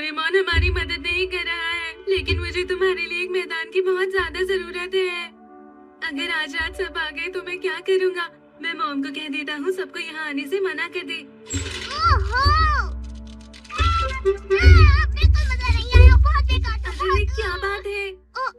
Doraemon हमारी मदद नहीं कर रहा है, लेकिन मुझे तुम्हारे लिए एक मैदान की बहुत ज्यादा जरूरत है। अगर आज रात सब आ गए तो मैं क्या करूँगा? मैं मॉम को कह देता हूँ सबको यहाँ आने से मना कर दे। बिल्कुल मजा नहीं आया, बहुत बेकार था। अरे क्या बात है?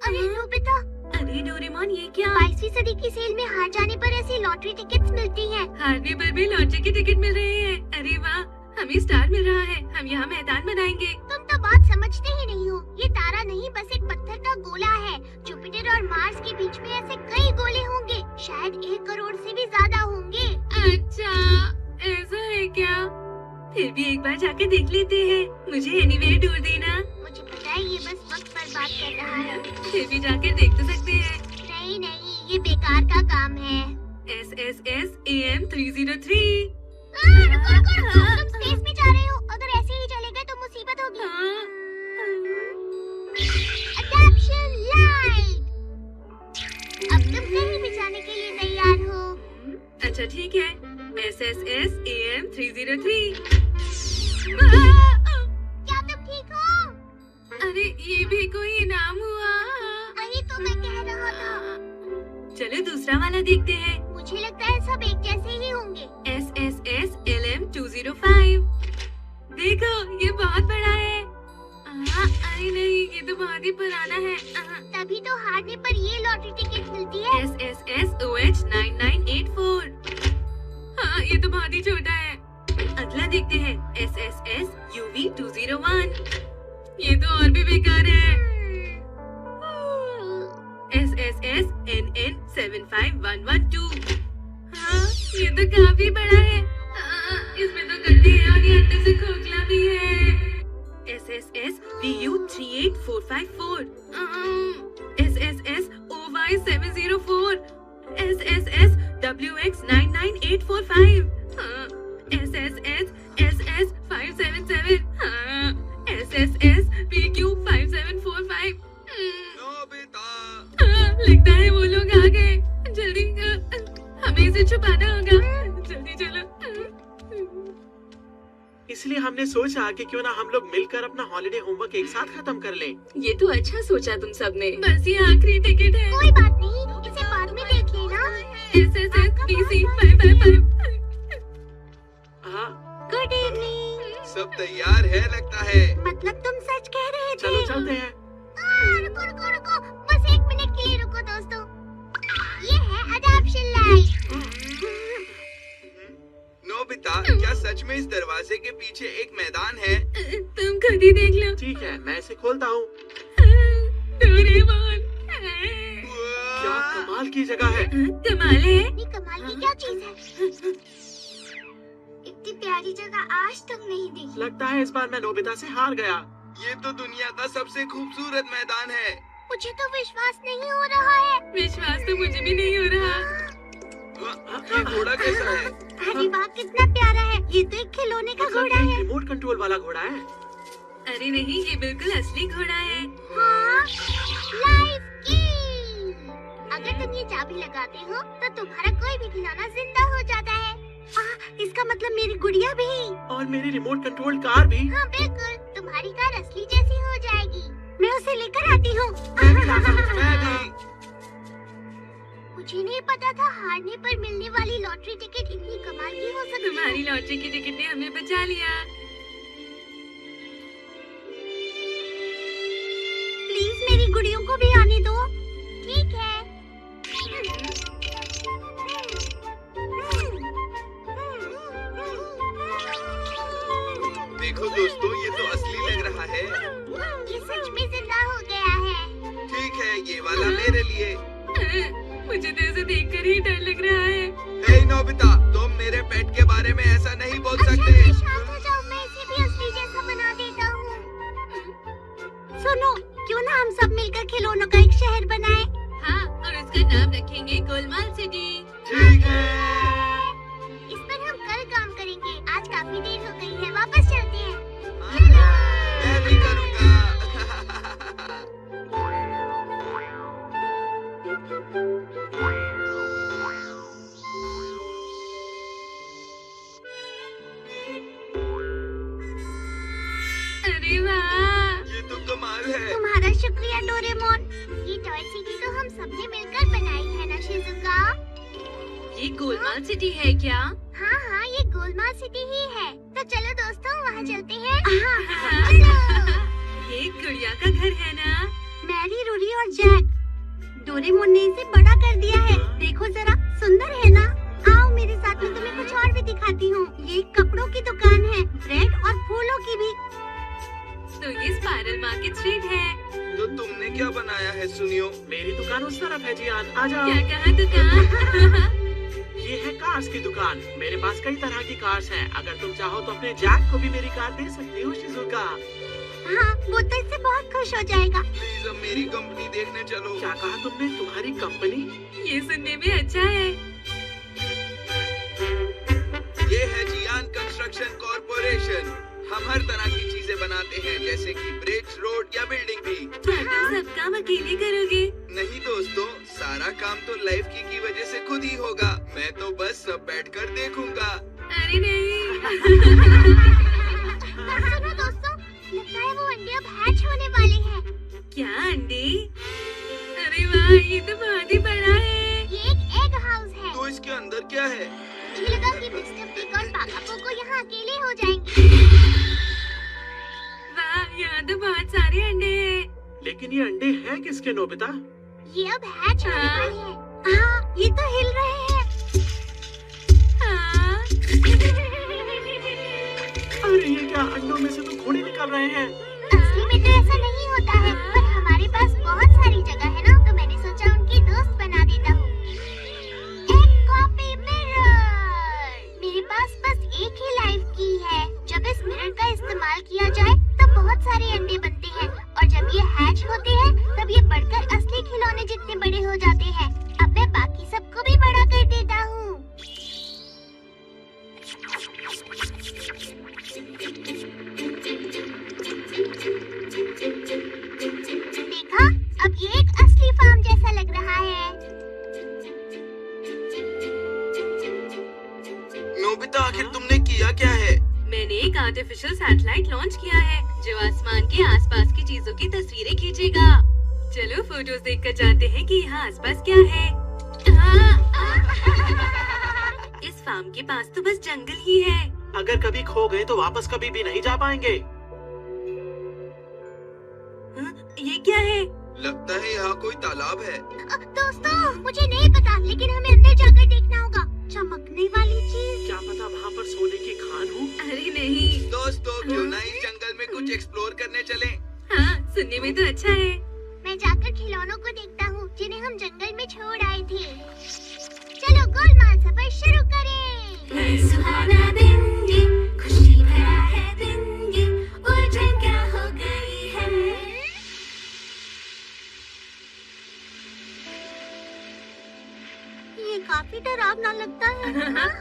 अरे नोबिता, अरे डोरेमोन ये क्या? 22वीं सदी की सेल में हार जाने पर ऐसी लॉटरी टिकट्स मिलती हैं। हारने पर भी लॉटरी की टिकट मिल रहे हैं। अरे वाह, हमें स्टार मिल रहा है। हम यहाँ मैदान बनाएंगे। तुम तो बात समझते ही नहीं हो। ये तारा नहीं, बस एक पत्थर का गोला है। जुपिटर और मार्स के बीच में ऐसे कई गोले होंगे, शायद 1 करोड़ से भी ज्यादा होंगे। अच्छा, ऐसा है क्या? फिर भी एक बार जाके देख लेते हैं। मुझे एनीवेयर टूर देना। मुझे पता है ये बस वक्त पर बात कर रहा है। फिर भी जाकर देख तो सकते हैं। नहीं नहीं, ये बेकार का काम है। SSS AM 303। रुको रुको रुको, तुम स्पेस में जा रहे हो। अगर ऐसे ही चले गए तो मुसीबत होगी। अडैप्शन लाइट। अब तुम कहीं भी जाने के लिए तैयार हो। अच्छा ठीक है। SSS AM 303। क्या तुम ठीक हो? अरे ये भी कोई इनाम हुआ? वही तो मैं कह रहा था। चलो दूसरा वाला देखते हैं। मुझे लगता है सब एक जैसे ही होंगे। SSS LM 205। देखो ये बहुत बड़ा है। अरे नहीं, ये तो बहुत ही पुराना है। तभी तो हारने पर ये लॉटरी टिकट मिलती है। SSS OH 9984। हाँ ये तो बहुत ही छोटा है। अगला देखते हैं। SSS UV 201। ये तो और भी बेकार है। SSS NN 75112। हाँ ये तो काफी बड़ा है। इसमें तो गड्ढे हैं और ये अंदर से खोखला भी है। SSS VU 38454। SSS OY 704। SSS WX 99845। SSS SS 577। SSS PQ 5745। लगता है वो लोग आ गए। जल्दी हमें इसे छुपाना होगा। जल्दी चलो। इसलिए हमने सोचा कि क्यों ना हम लोग मिलकर अपना हॉलिडे होमवर्क एक साथ खत्म कर लें। ये तो अच्छा सोचा तुम सबने। बस ये आखिरी टिकट है। कोई बात नहीं, इसे बाद में देख लेना। SSS BC 555। हाँ गुड इवनिंग। सब तैयार है लगता है। मतलब तुम सच कह रहे थे? चलो चलते हैं। रुको रुको रुको, बस 1 मिनट के लिए रुको दोस्तों। ये है अडॉप्शन लाइट। नोबिता, क्या सच में इस दरवाजे के पीछे एक मैदान है? तुम खुद ही देख लो। ठीक है, मैं इसे खोलता हूँ। डोरेमोन। क्या कमाल की जगह है। कमाल है। ये कमाल की क्या चीज है? इतनी प्यारी जगह आज तक नहीं देखी। लगता है इस बार मैं नोबिता से हार गया। ये तो दुनिया का सबसे खूबसूरत मैदान है। मुझे तो विश्वास नहीं हो रहा है। विश्वास तो मुझे भी नहीं हो रहा। ये घोड़ा कैसा है? अरे वाह, कितना प्यारा है। ये तो एक खिलौने का मतलब घोड़ा ये है। रिमोट कंट्रोल वाला घोड़ा है। अरे नहीं, ये बिल्कुल असली घोड़ा है। हाँ, लाइफ की। अगर तुम ये चाबी लगाते हो तो तुम्हारा कोई भी खिलौना जिंदा हो जाता है। इसका मतलब मेरी गुड़िया भी। और मेरी रिमोट कंट्रोल कार भी। हाँ बिल्कुल, तुम्हारी कार असली जैसी हो जाएगी। मैं उसे लेकर आती हूँ। मैं भी। मुझे नहीं पता था हारने पर मिलने वाली लॉटरी टिकट इतनी कमाल की हो सकती है। तुम्हारी लॉटरी की टिकट ने हमें बचा लिया। प्लीज मेरी गुड़ियों को भी आने दो। ठीक है। देखो दोस्तों, ये तो असली लग रहा है। ये सच में जिंदा हो गया है। ठीक है, ये वाला मेरे लिए। मुझे तो इसे देखकर ही डर लग रहा है। हे नोबिता, तुम मेरे पेट के बारे में ऐसा नहीं बोल सकते। अच्छा, शांत हो जाओ, मैं इसे भी असली जैसा बना देता हूँ। सुनो, क्यों ना हम सब मिलकर खिलौनों का एक शहर बनाएं? हाँ, और इसका नाम रखेंगे गोलमाल सिटी। ठीक है। इस पर हम कल काम करेंगे। आज काफी देर हो गई है, वापस चलते हैं। मैं भी करूँगा। अरे वाह, ये तो कमाल है। तुम्हारा शुक्रिया डोरेमोन। ये टॉय सिटी तो हम सबने मिलकर बनाई है ना शिजुका? ये गोलमाल सिटी है क्या? हाँ हाँ, ये गोलमाल सिटी ही है। तो चलो दोस्तों, वहाँ चलते हैं। हाँ। चलो। ये गुड़िया का घर है ना? मैरी, रूरी और जैक, डोरेमोन ने इसे बड़ा कर दिया है। देखो जरा, सुंदर है ना? आओ मेरे साथ, में तुम्हें कुछ और भी दिखाती हूँ। ये एक कपड़ों की दुकान है, ब्रेड और फूलों की भी। तो ये स्पाइरल मार्केट स्ट्रीट है। तो तुमने क्या बनाया है सुनियो? मेरी दुकान उस तरफ है जियान, आ जाओ। क्या कहा दुकान? ये है कार्स की दुकान। मेरे पास कई तरह की कार्स हैं। अगर तुम चाहो तो अपने जैक को भी मेरी कार दे सकती हो शिजुका। हाँ, वो तो इससे बहुत खुश हो जाएगा। प्लीज अब मेरी कंपनी देखने चलो। क्या कहा तुमने? तुम्हारी कंपनी? ये सुनने में अच्छा है। ये है जियान कंस्ट्रक्शन कॉर्पोरेशन। हम हर तरह की चीजें बनाते हैं, जैसे कि ब्रिज, रोड या बिल्डिंग भी। क्या तुम सब काम अकेले करोगे? नहीं दोस्तों, सारा काम तो लाइफ की वजह से खुद ही होगा। मैं तो बस सब बैठकर देखूंगा। अरे नहीं। सुनो दोस्तों, लगता है वो अंडे अब हैच होने वाले हैं। क्या अंडे? अरे वाह, ये तो बहुत ही बड़ा है। ये एक एग हाउस है। तो इसके अंदर क्या है? मुझे लगा कि मिस्टर पिग और पाकापो को यहाँ अकेले हो जाएंगे। वाह, यहाँ तो बहुत सारे अंडे हैं। लेकिन ये अंडे हैं किसके नोबिता? ये अब हैच होने हाँ। वाले हैं। हाँ, ये तो हिल रहे हैं। हाँ। अरे ये क्या, अंडों में से तो घोड़े निकल रहे हैं। असली में तो ऐसा नहीं होता है, पर हमारे पास बहुत सारी जगह है ना, तो मैंने सोचा उनकी दोस्त बना देता हूँ। एक कॉपी मिरर। मेरे पास बस एक ही लाइफ की है। जब इस मिरर का इस्तेमाल किया जाए तब बहुत सारे अंडे बनते हैं, और जब ये हैच होते हैं तब ये बढ़कर असली खिलौने जितने बड़े हो जाते हैं। अब मैं बाकी सबको भी बड़ा कर देता हूँ। देखा, अब ये एक असली फार्म जैसा लग रहा है। नोबिता, आखिर तुमने किया क्या है? मैंने एक आर्टिफिशियल सैटेलाइट लॉन्च किया है, जो आसमान के आसपास की चीजों की तस्वीरें खींचेगा। चलो फोटोज देखकर जानते हैं कि यहाँ आसपास क्या है। इस फार्म के पास तो बस जंगल ही है। अगर कभी खो गए तो वापस कभी भी नहीं जा पाएंगे। ये क्या है? लगता है यहाँ कोई तालाब है। दोस्तों, मुझे नहीं पता, लेकिन हमें अंदर जाकर देखना होगा। चमकने वाली चीज। क्या पता वहाँ पर सोने की खान हो? अरे नहीं। दोस्तों, क्यों ना इस जंगल में कुछ एक्सप्लोर करने चलें? हाँ, सुनने में तो अच्छा है। मैं जाकर खिलौनों को देखता हूँ, जिन्हें हम जंगल में छोड़ आए थे। चलो गोलमाल सफर शुरू करें। सुहाना दिन ये, खुशी भरा है दिन ये, उलझन क्या हो गई है। ये काफी डरावना लगता है।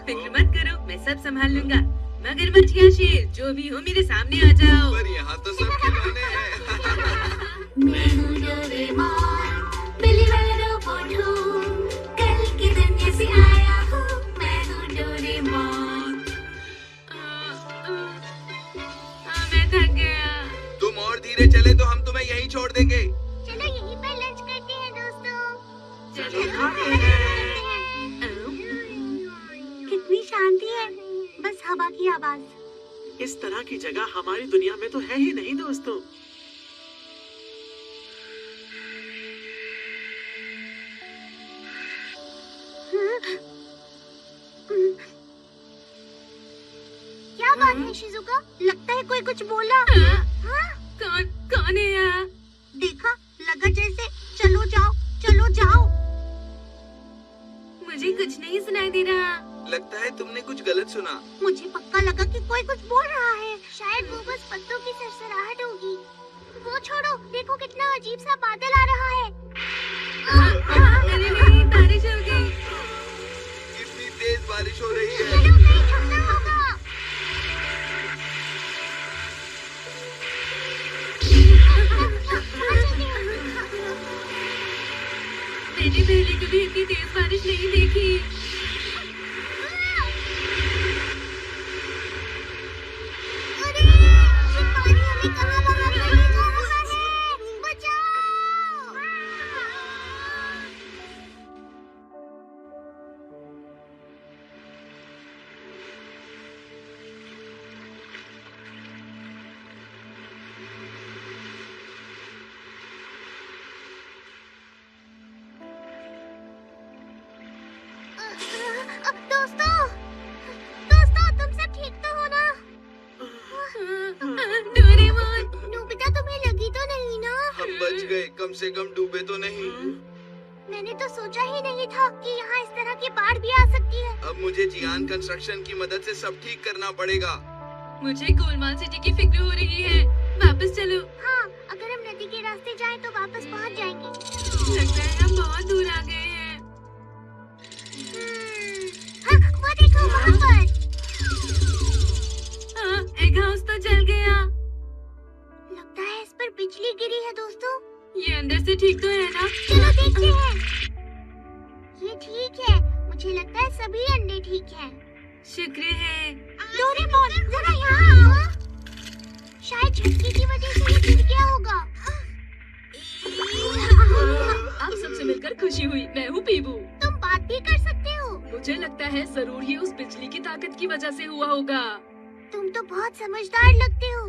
फिक्र मत करो, मैं सब संभाल लूंगा। मगरमच्छ या शेर, जो भी हो मेरे सामने आ जाओ। पर यहाँ तो सब खिलौने हैं। मैं हूँ डोरेमोन, बिल्ली वाला रोबोट हूँ, कल की दुनिया से आया हूँ, मैं हूँ डोरेमोन। मैं थक गया। तुम और धीरे चले तो हम तुम्हें यहीं छोड़ देंगे। चलो यहीं पर लंच करते हैं दोस्तों। चलो खाते हैं। कितनी शांति है, बस हवा की आवाज। इस तरह की जगह हमारी दुनिया में तो है ही नहीं दोस्तों। क्या बात है शिजुका? लगता है कोई कुछ बोला। हाँ? कौन है यहाँ? देखा, लगा जैसे चलो जाओ, चलो जाओ। मुझे कुछ नहीं सुनाई दे रहा। लगता है तुमने कुछ गलत सुना। मुझे पक्का लगा कि कोई कुछ बोल रहा है। शायद वो बस पत्तों की सरसराहट होगी। वो छोड़ो, देखो कितना अजीब सा बादल आ रहा है। अरे नहीं, बारिश हो गई। कितनी तेज बारिश हो रही है। चलो कहीं छुपना होगा। मैंने पहले कभी इतनी तेज बारिश नहीं देखी। अरे, ये पानी हमें कहाँ बच गए, कम से कम डूबे तो नहीं। मैंने तो सोचा ही नहीं था कि यहाँ इस तरह की बाढ़ भी आ सकती है। अब मुझे जियान कंस्ट्रक्शन की मदद से सब ठीक करना पड़ेगा। मुझे गोलमाल सिटी की फिक्र हो रही है। वापस चलो। हाँ, अगर हम नदी के रास्ते जाएं तो वापस पहुँच जाएंगे। लगता है हम बहुत दूर आ गए हैं। हाँ, वो देखो वहाँ पर। हाँ, एक हाउस तो जल गया। लगता है इस पर बिजली गिरी है दोस्तों। ये अंदर से ठीक तो है ना? चलो देखते हैं। ये ठीक है, मुझे लगता है सभी अंडे ठीक हैं। शुक्र है। डोरेमोन, जरा यहाँ आओ। शायद झटके की वजह से ये गिर गया होगा। आप सबसे मिलकर खुशी हुई। मैं हूँ पीबू। तुम बात भी कर सकते हो। मुझे लगता है जरूर ये उस बिजली की ताकत की वजह से हुआ होगा। तुम तो बहुत समझदार लगते हो।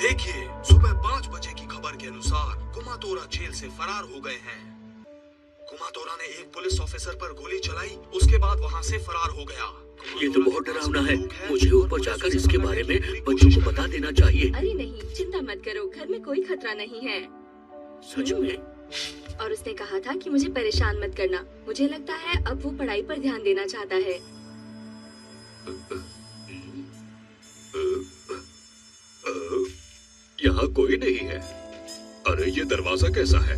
देखिए, सुबह 5 बजे की खबर के अनुसार कुमातोरा जेल से फरार हो गए हैं। कुमातोरा ने एक पुलिस ऑफिसर पर गोली चलाई, उसके बाद वहां से फरार हो गया। ये तो बहुत डरावना है। मुझे ऊपर जाकर इसके बारे में बच्चों को बता देना चाहिए। अरे नहीं, चिंता मत करो, घर में कोई खतरा नहीं है। सच में? और उसने कहा था कि मुझे परेशान मत करना। मुझे लगता है अब वो पढ़ाई पर ध्यान देना चाहता है। यहाँ कोई नहीं है। अरे ये दरवाजा कैसा है?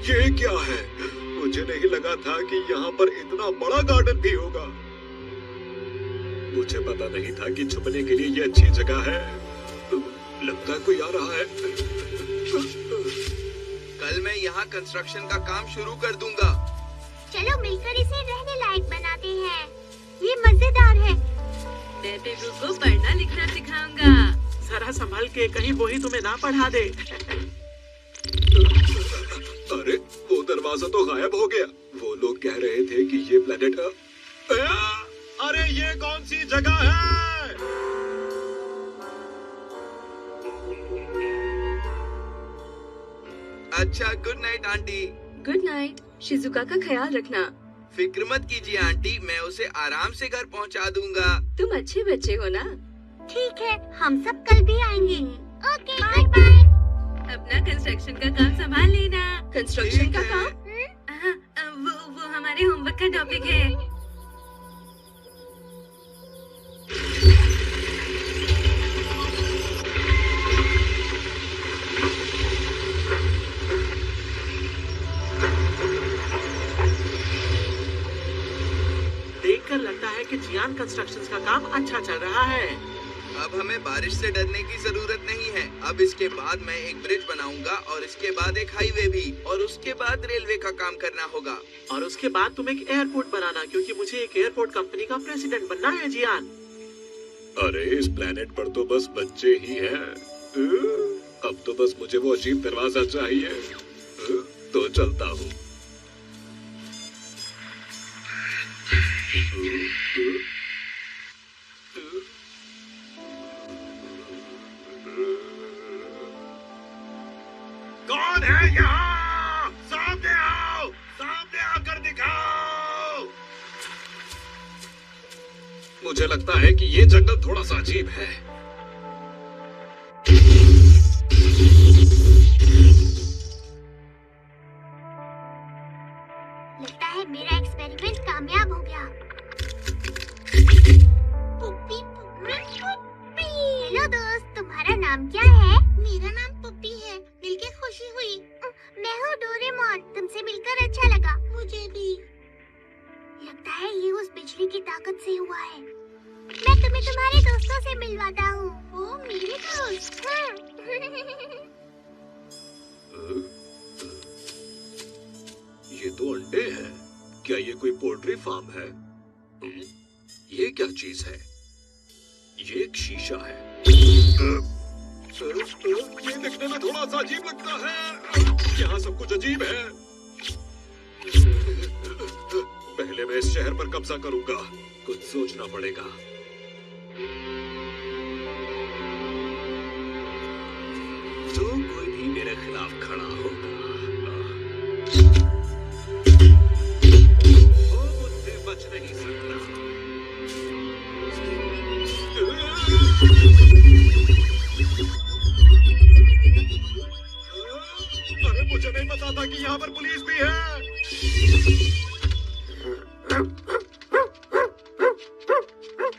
ये क्या है? मुझे नहीं लगा था कि यहाँ पर इतना बड़ा गार्डन भी होगा। मुझे पता नहीं था कि छुपने के लिए ये अच्छी जगह है। लगता है कोई आ रहा है। कल मैं यहाँ कंस्ट्रक्शन का काम शुरू कर दूंगा। चलो मिलकर इसे रहने लायक बनाते हैं। ये मजेदार है। मैं पीबू को पढ़ना लिखना सिखाऊंगा। जरा संभल के, कहीं वो ही तुम्हें ना पढ़ा दे। अरे वो दरवाजा तो गायब हो गया। वो लोग कह रहे थे कि ये प्लेनेट अरे ये कौन सी जगह है? अच्छा, good night aunty. Good night. Shizuka का ख्याल रखना। फिक्र मत कीजिए आंटी, मैं उसे आराम से घर पहुंचा दूंगा। तुम अच्छे बच्चे हो ना? ठीक है, हम सब कल भी आएंगे। Okay, bye bye. अपना कंस्ट्रक्शन का काम संभाल लेना। कंस्ट्रक्शन ठीक का है। काम? वो हमारे होमवर्क का टॉपिक है। देखकर लगता है कि जियान कंस्ट्रक्शंस का काम अच्छा चल रहा है। अब हमें बारिश से डरने की जरूरत नहीं है। अब इसके बाद मैं एक ब्रिज बनाऊंगा और इसके बाद एक हाईवे भी, और उसके बाद रेलवे का काम करना होगा। और उसके बाद तुम एक एयरपोर्ट बनाना, क्योंकि मुझे एक एयरपोर्ट कंपनी का प्रेसिडेंट बनना है जियान। अरे इस प्लेनेट पर तो बस बच्चे ही हैं। अब तो बस मुझे वो अजीब दरवाजा चाहिए। तो चलता हूँ। कौन है यहाँ? सामने आओ, सामने आकर दिखाओ। मुझे लगता है कि ये जंगल थोड़ा सा अजीब है। लगता है मेरा एक्सपेरिमेंट कामयाब हो गया। Puppy, puppy. हेलो दोस्त, तुम्हारा नाम क्या है? मेरा नाम पुप्पी है। मिलके खुशी हुई। मैं हूँ डोरेमोन। तुमसे मिलकर अच्छा लगा। मुझे भी। लगता है ये उस बिजली की ताकत से हुआ है। मैं तुम्हें तुम्हारे दोस्तों से मिलवाता हूँ। वो मेरे दोस्त। हाँ। ये तो अंडे हैं। क्या ये कोई पोल्ट्री फार्म है? ये क्या चीज है? ये एक शीशा है। ये दिखने में थोड़ा सा अजीब लगता है। यहाँ सब कुछ अजीब है। पहले मैं इस शहर पर कब्जा करूंगा। कुछ सोचना पड़ेगा। जो कोई भी मेरे खिलाफ खड़ा होगा वो मुझसे बच नहीं सकता। अरे मुझे नहीं पता था कि यहाँ पर पुलिस भी है।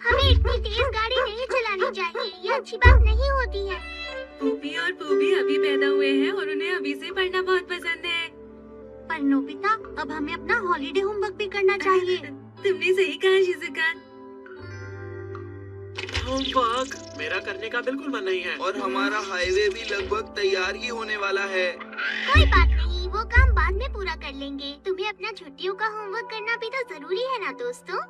हमें इतनी तेज गाड़ी नहीं चलानी चाहिए, ये अच्छी बात नहीं होती है। पूपी और पूबी अभी पैदा हुए हैं और उन्हें अभी से पढ़ना बहुत पसंद है। पर नोबिता, अब हमें अपना हॉलीडे होमवर्क भी करना चाहिए। तुमने सही कहा शिजुका। होमवर्क मेरा करने का बिल्कुल मन नहीं है। और हमारा हाईवे भी लगभग तैयार ही होने वाला है। कोई बात नहीं, वो काम बाद में पूरा कर लेंगे। तुम्हें अपना छुट्टियों का होमवर्क करना भी तो जरूरी है ना दोस्तों।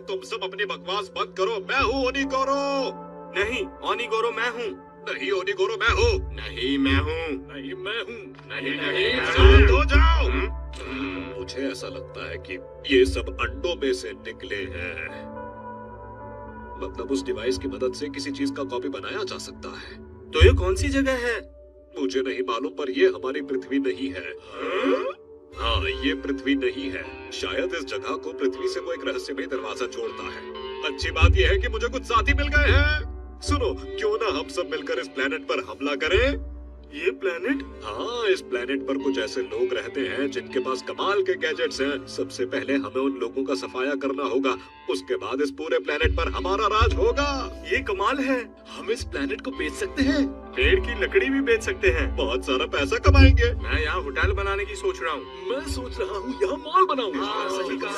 तुम सब अपनी बकवास बंद करो। मैं हूँ ओनिगोरो। नहीं ओनिगोरो मैं हूँ। नहीं ओनिगोरो मैं हूँ। नहीं मैं हूँ। नहीं मैं हूँ। नहीं नहीं शांत हो जाओ। मुझे ऐसा लगता है कि ये सब अंडों में से निकले हैं। मतलब उस डिवाइस की मदद से किसी चीज का कॉपी बनाया जा सकता है। तो ये कौन सी जगह है? मुझे नहीं मालूम, पर ये हमारी पृथ्वी नहीं है। हाँ, ये पृथ्वी नहीं है। शायद इस जगह को पृथ्वी से वो एक रहस्यमय दरवाजा जोड़ता है। अच्छी बात यह है कि मुझे कुछ साथी मिल गए हैं। सुनो, क्यों ना हम सब मिलकर इस प्लेनेट पर हमला करें? ये प्लेनेट? हाँ, इस प्लेनेट पर कुछ ऐसे लोग रहते हैं जिनके पास कमाल के गैजेट्स हैं। सबसे पहले हमें उन लोगों का सफाया करना होगा, उसके बाद इस पूरे प्लेनेट पर हमारा राज होगा। ये कमाल है। हम इस प्लेनेट को बेच सकते हैं। पेड़ की लकड़ी भी बेच सकते हैं। बहुत सारा पैसा कमाएंगे। मैं यहाँ होटल बनाने की सोच रहा हूँ। मैं सोच रहा हूँ यहाँ मॉल बनाऊंगा। हाँ, सही कहा।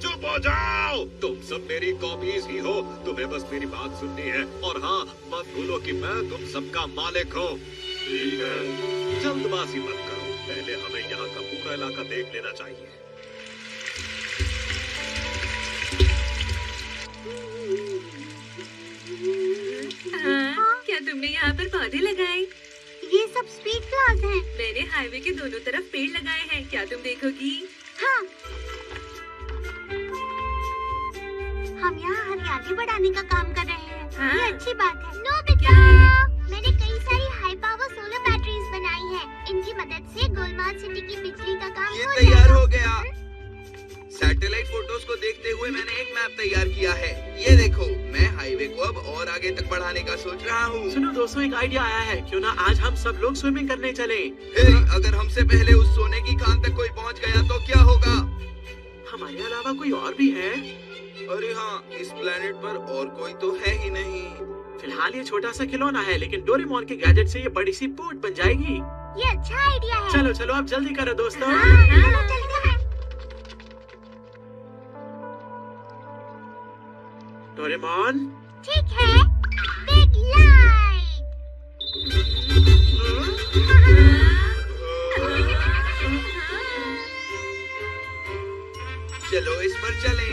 चुप हो जाओ, तुम सब मेरी कॉपीज ही हो। तुम्हें बस मेरी बात सुननी है। और हाँ, मत भूलो कि मैं तुम सबका मालिक हूँ। ठीक है। जल्दबाजी मत करो, पहले हमें यहाँ का पूरा इलाका देख लेना चाहिए। हाँ, क्या तुमने यहाँ पर पौधे लगाए? ये सब स्वीट फ्लावर्स हैं। मैंने हाईवे के दोनों तरफ पेड़ लगाए हैं, क्या तुम देखोगी? हाँ, हम यहाँ हरियाली बढ़ाने का काम कर रहे हैं। हाँ। ये अच्छी बात है। नोबिता, मैंने कई सारी हाई पावर सोलर बैटरीज बनाई हैं। इनकी मदद से गोलमाल सिटी की बिजली का काम ये हो तैयार जाएगा। हो गया। सैटेलाइट फोटोज को देखते हुए मैंने एक मैप तैयार किया है। ये देखो, मैं हाईवे को अब और आगे तक बढ़ाने का सोच रहा हूँ। सुनो दोस्तों, एक आइडिया आया है। क्यों ना आज हम सब लोग स्विमिंग करने चले? हे, अगर हमसे पहले उस सोने की खान तक कोई पहुँच गया तो क्या होगा? हमारे अलावा कोई और भी है? अरे हाँ, इस प्लेनेट पर और कोई तो है ही नहीं। फिलहाल ये छोटा सा खिलौना है, लेकिन डोरेमोन के गैजेट से ये बड़ी सी बोट बन जाएगी। ये अच्छा आइडिया है। चलो चलो, अब जल्दी करो दोस्तों। हाँ, चलो चलते हैं। डोरेमोन, ठीक है। Big light. चलो इस पर चलें।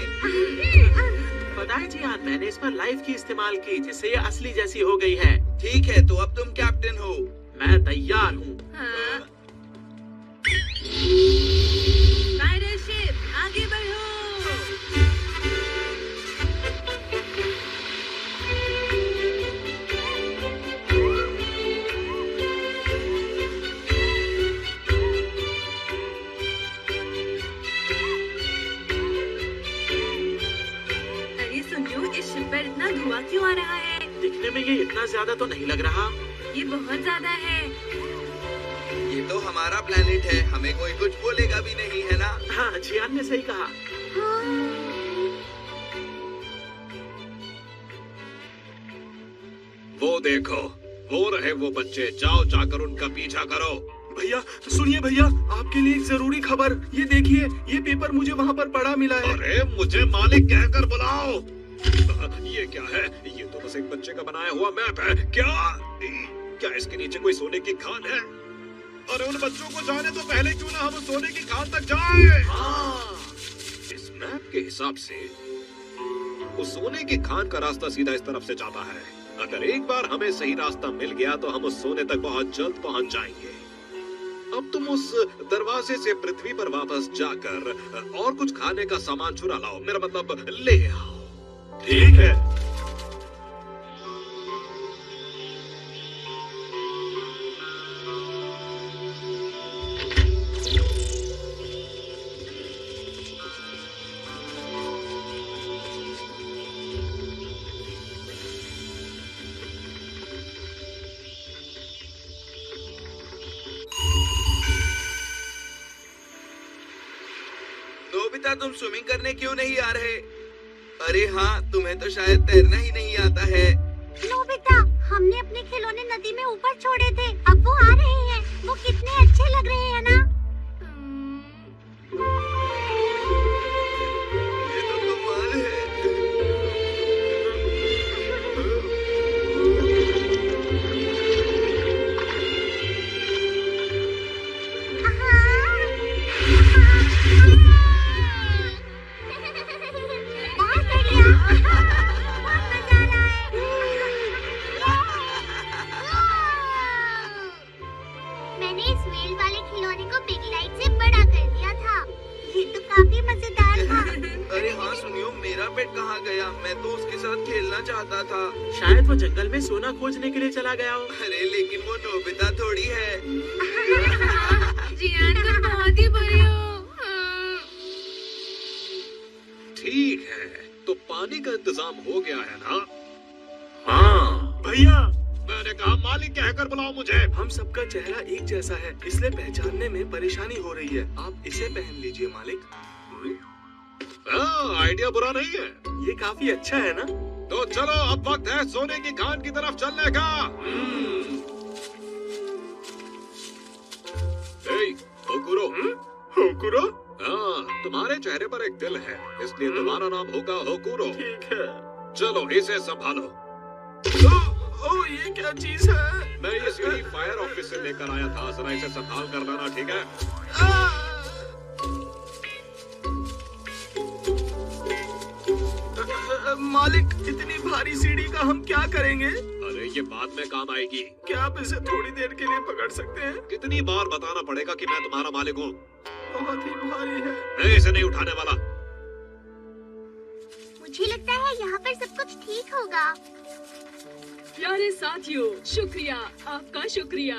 पता है जी हाँ, मैंने इस पर लाइफ की इस्तेमाल की, जिससे ये असली जैसी हो गई है। ठीक है, तो अब तुम कैप्टन हो। मैं तैयार हूँ। हाँ। स्पाइडर शिप, आगे बढ़ो। देखने में ये इतना ज्यादा तो नहीं लग रहा। ये बहुत ज्यादा है। ये तो हमारा प्लेनेट है, हमें कोई कुछ बोलेगा भी नहीं, है ना? हाँ, जियान ने सही कहा। वो देखो, वो रहे वो बच्चे, जाओ जाकर उनका पीछा करो। भैया सुनिए भैया, आपके लिए एक जरूरी खबर। ये देखिए, ये पेपर मुझे वहाँ पर पड़ा मिला है। अरे मुझे मालिक कहकर बुलाओ। ये क्या है? ये तो बस एक बच्चे का बनाया हुआ मैप है। क्या इसके नीचे कोई सोने की खान है? अरे उन बच्चों को जाने तो पहले क्यों ना हम सोने की खान तक जाएं। इस मैप के हिसाब से उस सोने की खान का रास्ता सीधा इस तरफ से जाता है। अगर एक बार हमें सही रास्ता मिल गया तो हम उस सोने तक बहुत जल्द पहुंच जाएंगे। अब तुम उस दरवाजे से पृथ्वी पर वापस जाकर और कुछ खाने का सामान चुरा लाओ, मेरा मतलब ले आओ। ठीक है। नोबिता, तुम स्विमिंग करने क्यों नहीं आ रहे? अरे हाँ, तुम्हें तो शायद तैरना ही नहीं आता है। नोबिता, हमने अपने खिलौने नदी में ऊपर छोड़े थे, अब वो आ रहे हैं। वो कितने अच्छे लग रहे हैं ना? ये तो कमाल है। बहुत बढ़िया। बहुत मजा आ रहा है। मैंने इस व्हेल वाले खिलौने को बिग लाइट से बड़ा कर दिया था। ये तो काफी मजेदार था। अरे हाँ सुनियो, मेरा पेट कहाँ गया? मैं तो उसके साथ खेलना चाहता था। शायद वो जंगल में सोना खोजने के लिए चला गया हो। अरे लेकिन वो नोबिता थोड़ी है। जियान तुम बहुत ही बुरे हो। ठीक है, तो पानी का इंतजाम हो गया है ना? हाँ भैया, मैंने कहा मालिक कहकर बुलाओ मुझे। हम सबका चेहरा एक जैसा है, इसलिए पहचानने में परेशानी हो रही है। आप इसे पहन लीजिए मालिक। हाँ, आइडिया बुरा नहीं है। ये काफी अच्छा है ना? तो चलो, अब वक्त है सोने की खान की तरफ चलने का। हे, होकुरो। होकुरो? हाँ, तुम्हारे चेहरे पर एक दिल है, इसलिए तुम्हारा नाम होगा होकुरो। ठीक है। चलो इसे संभालो। ओ, ये क्या चीज है? मैं ये सीढ़ी फायर ऑफिस से लेकर आया था, जरा इसे संभाल कर लाना, ठीक है? मालिक, इतनी भारी सीढ़ी का हम क्या करेंगे? अरे ये बाद में काम आएगी। क्या आप इसे थोड़ी देर के लिए पकड़ सकते हैं? कितनी बार बताना पड़ेगा कि मैं तुम्हारा मालिक हूँ? बहुत ही भारी है। मैं इसे नहीं उठाने वाला। मुझे लगता है यहाँ पर सब कुछ ठीक होगा। प्यारे साथियों, शुक्रिया, आपका शुक्रिया।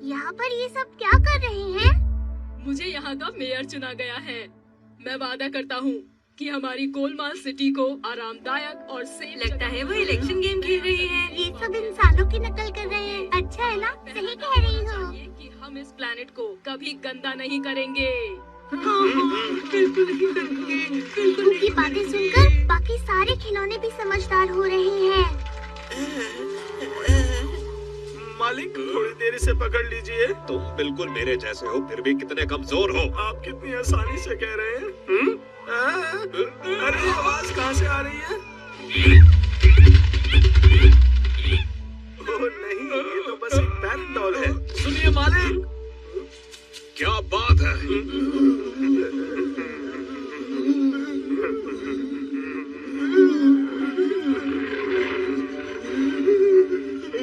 यहाँ पर ये सब क्या कर रहे हैं? मुझे यहाँ का मेयर चुना गया है। मैं वादा करता हूँ कि हमारी गोलमाल सिटी को आरामदायक और सेफ। लगता है वो इलेक्शन गेम खेल रही है। ये सब इंसानों की नकल कर रहे हैं। अच्छा है ना? सही कह रही हो। कि हम इस प्लेनेट को कभी गंदा नहीं करेंगे। उनकी बातें सुनकर बाकी सारे खिलौने भी समझदार हो रहे हैं। मालिक, थोड़ी देर इसे पकड़ लीजिए। तुम बिल्कुल मेरे जैसे हो, फिर भी कितने कमजोर हो। आप कितनी आसानी से कह रहे हैं। अरे आवाज कहाँ से आ रही है? ओह नहीं, ये तो बस एक पैरेट डॉल है। सुनिए मालिक, क्या बात है?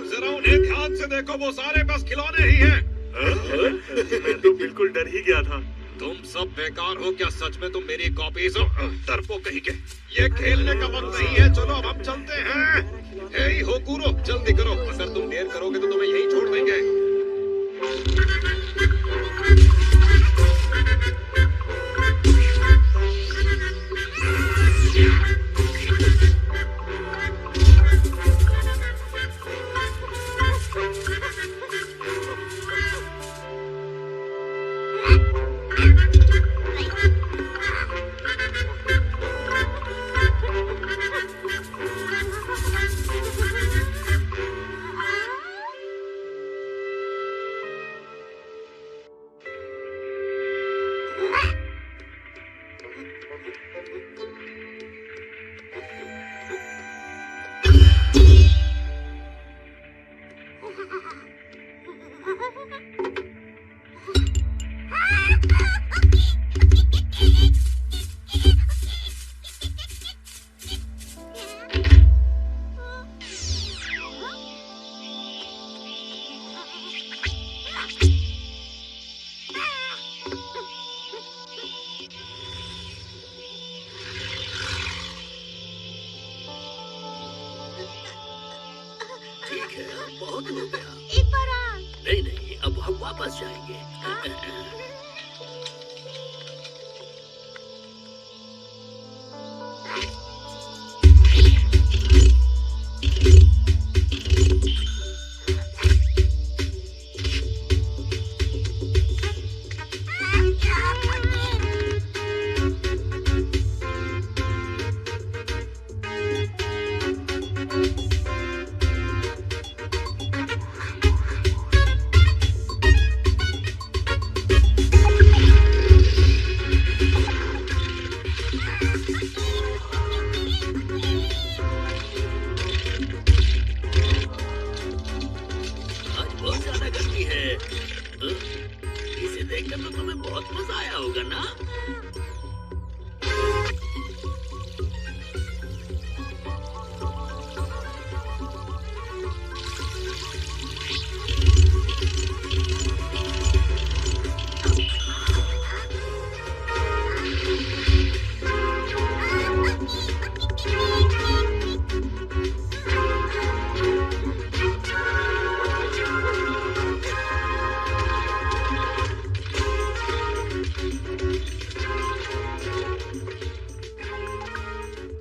जरा उन्हें ध्यान से देखो, वो सारे बस खिलौने ही हैं। मैं तो बिल्कुल डर ही गया था। तुम सब बेकार हो क्या? सच में तुम मेरी कॉपीज हो? डरपोक कहीं के। ये खेलने का वक्त नहीं है, चलो अब हम चलते हैं। हे होकुरो, जल्दी करो, अगर तुम देर करोगे तो तुम्हें यहीं छोड़ देंगे। बहुत हो गया। एक बार और। नहीं नहीं, अब हम वापस जाएंगे। आज बहुत ज्यादा गर्मी है। इसे देखकर तो तुम्हें बहुत मजा आया होगा ना?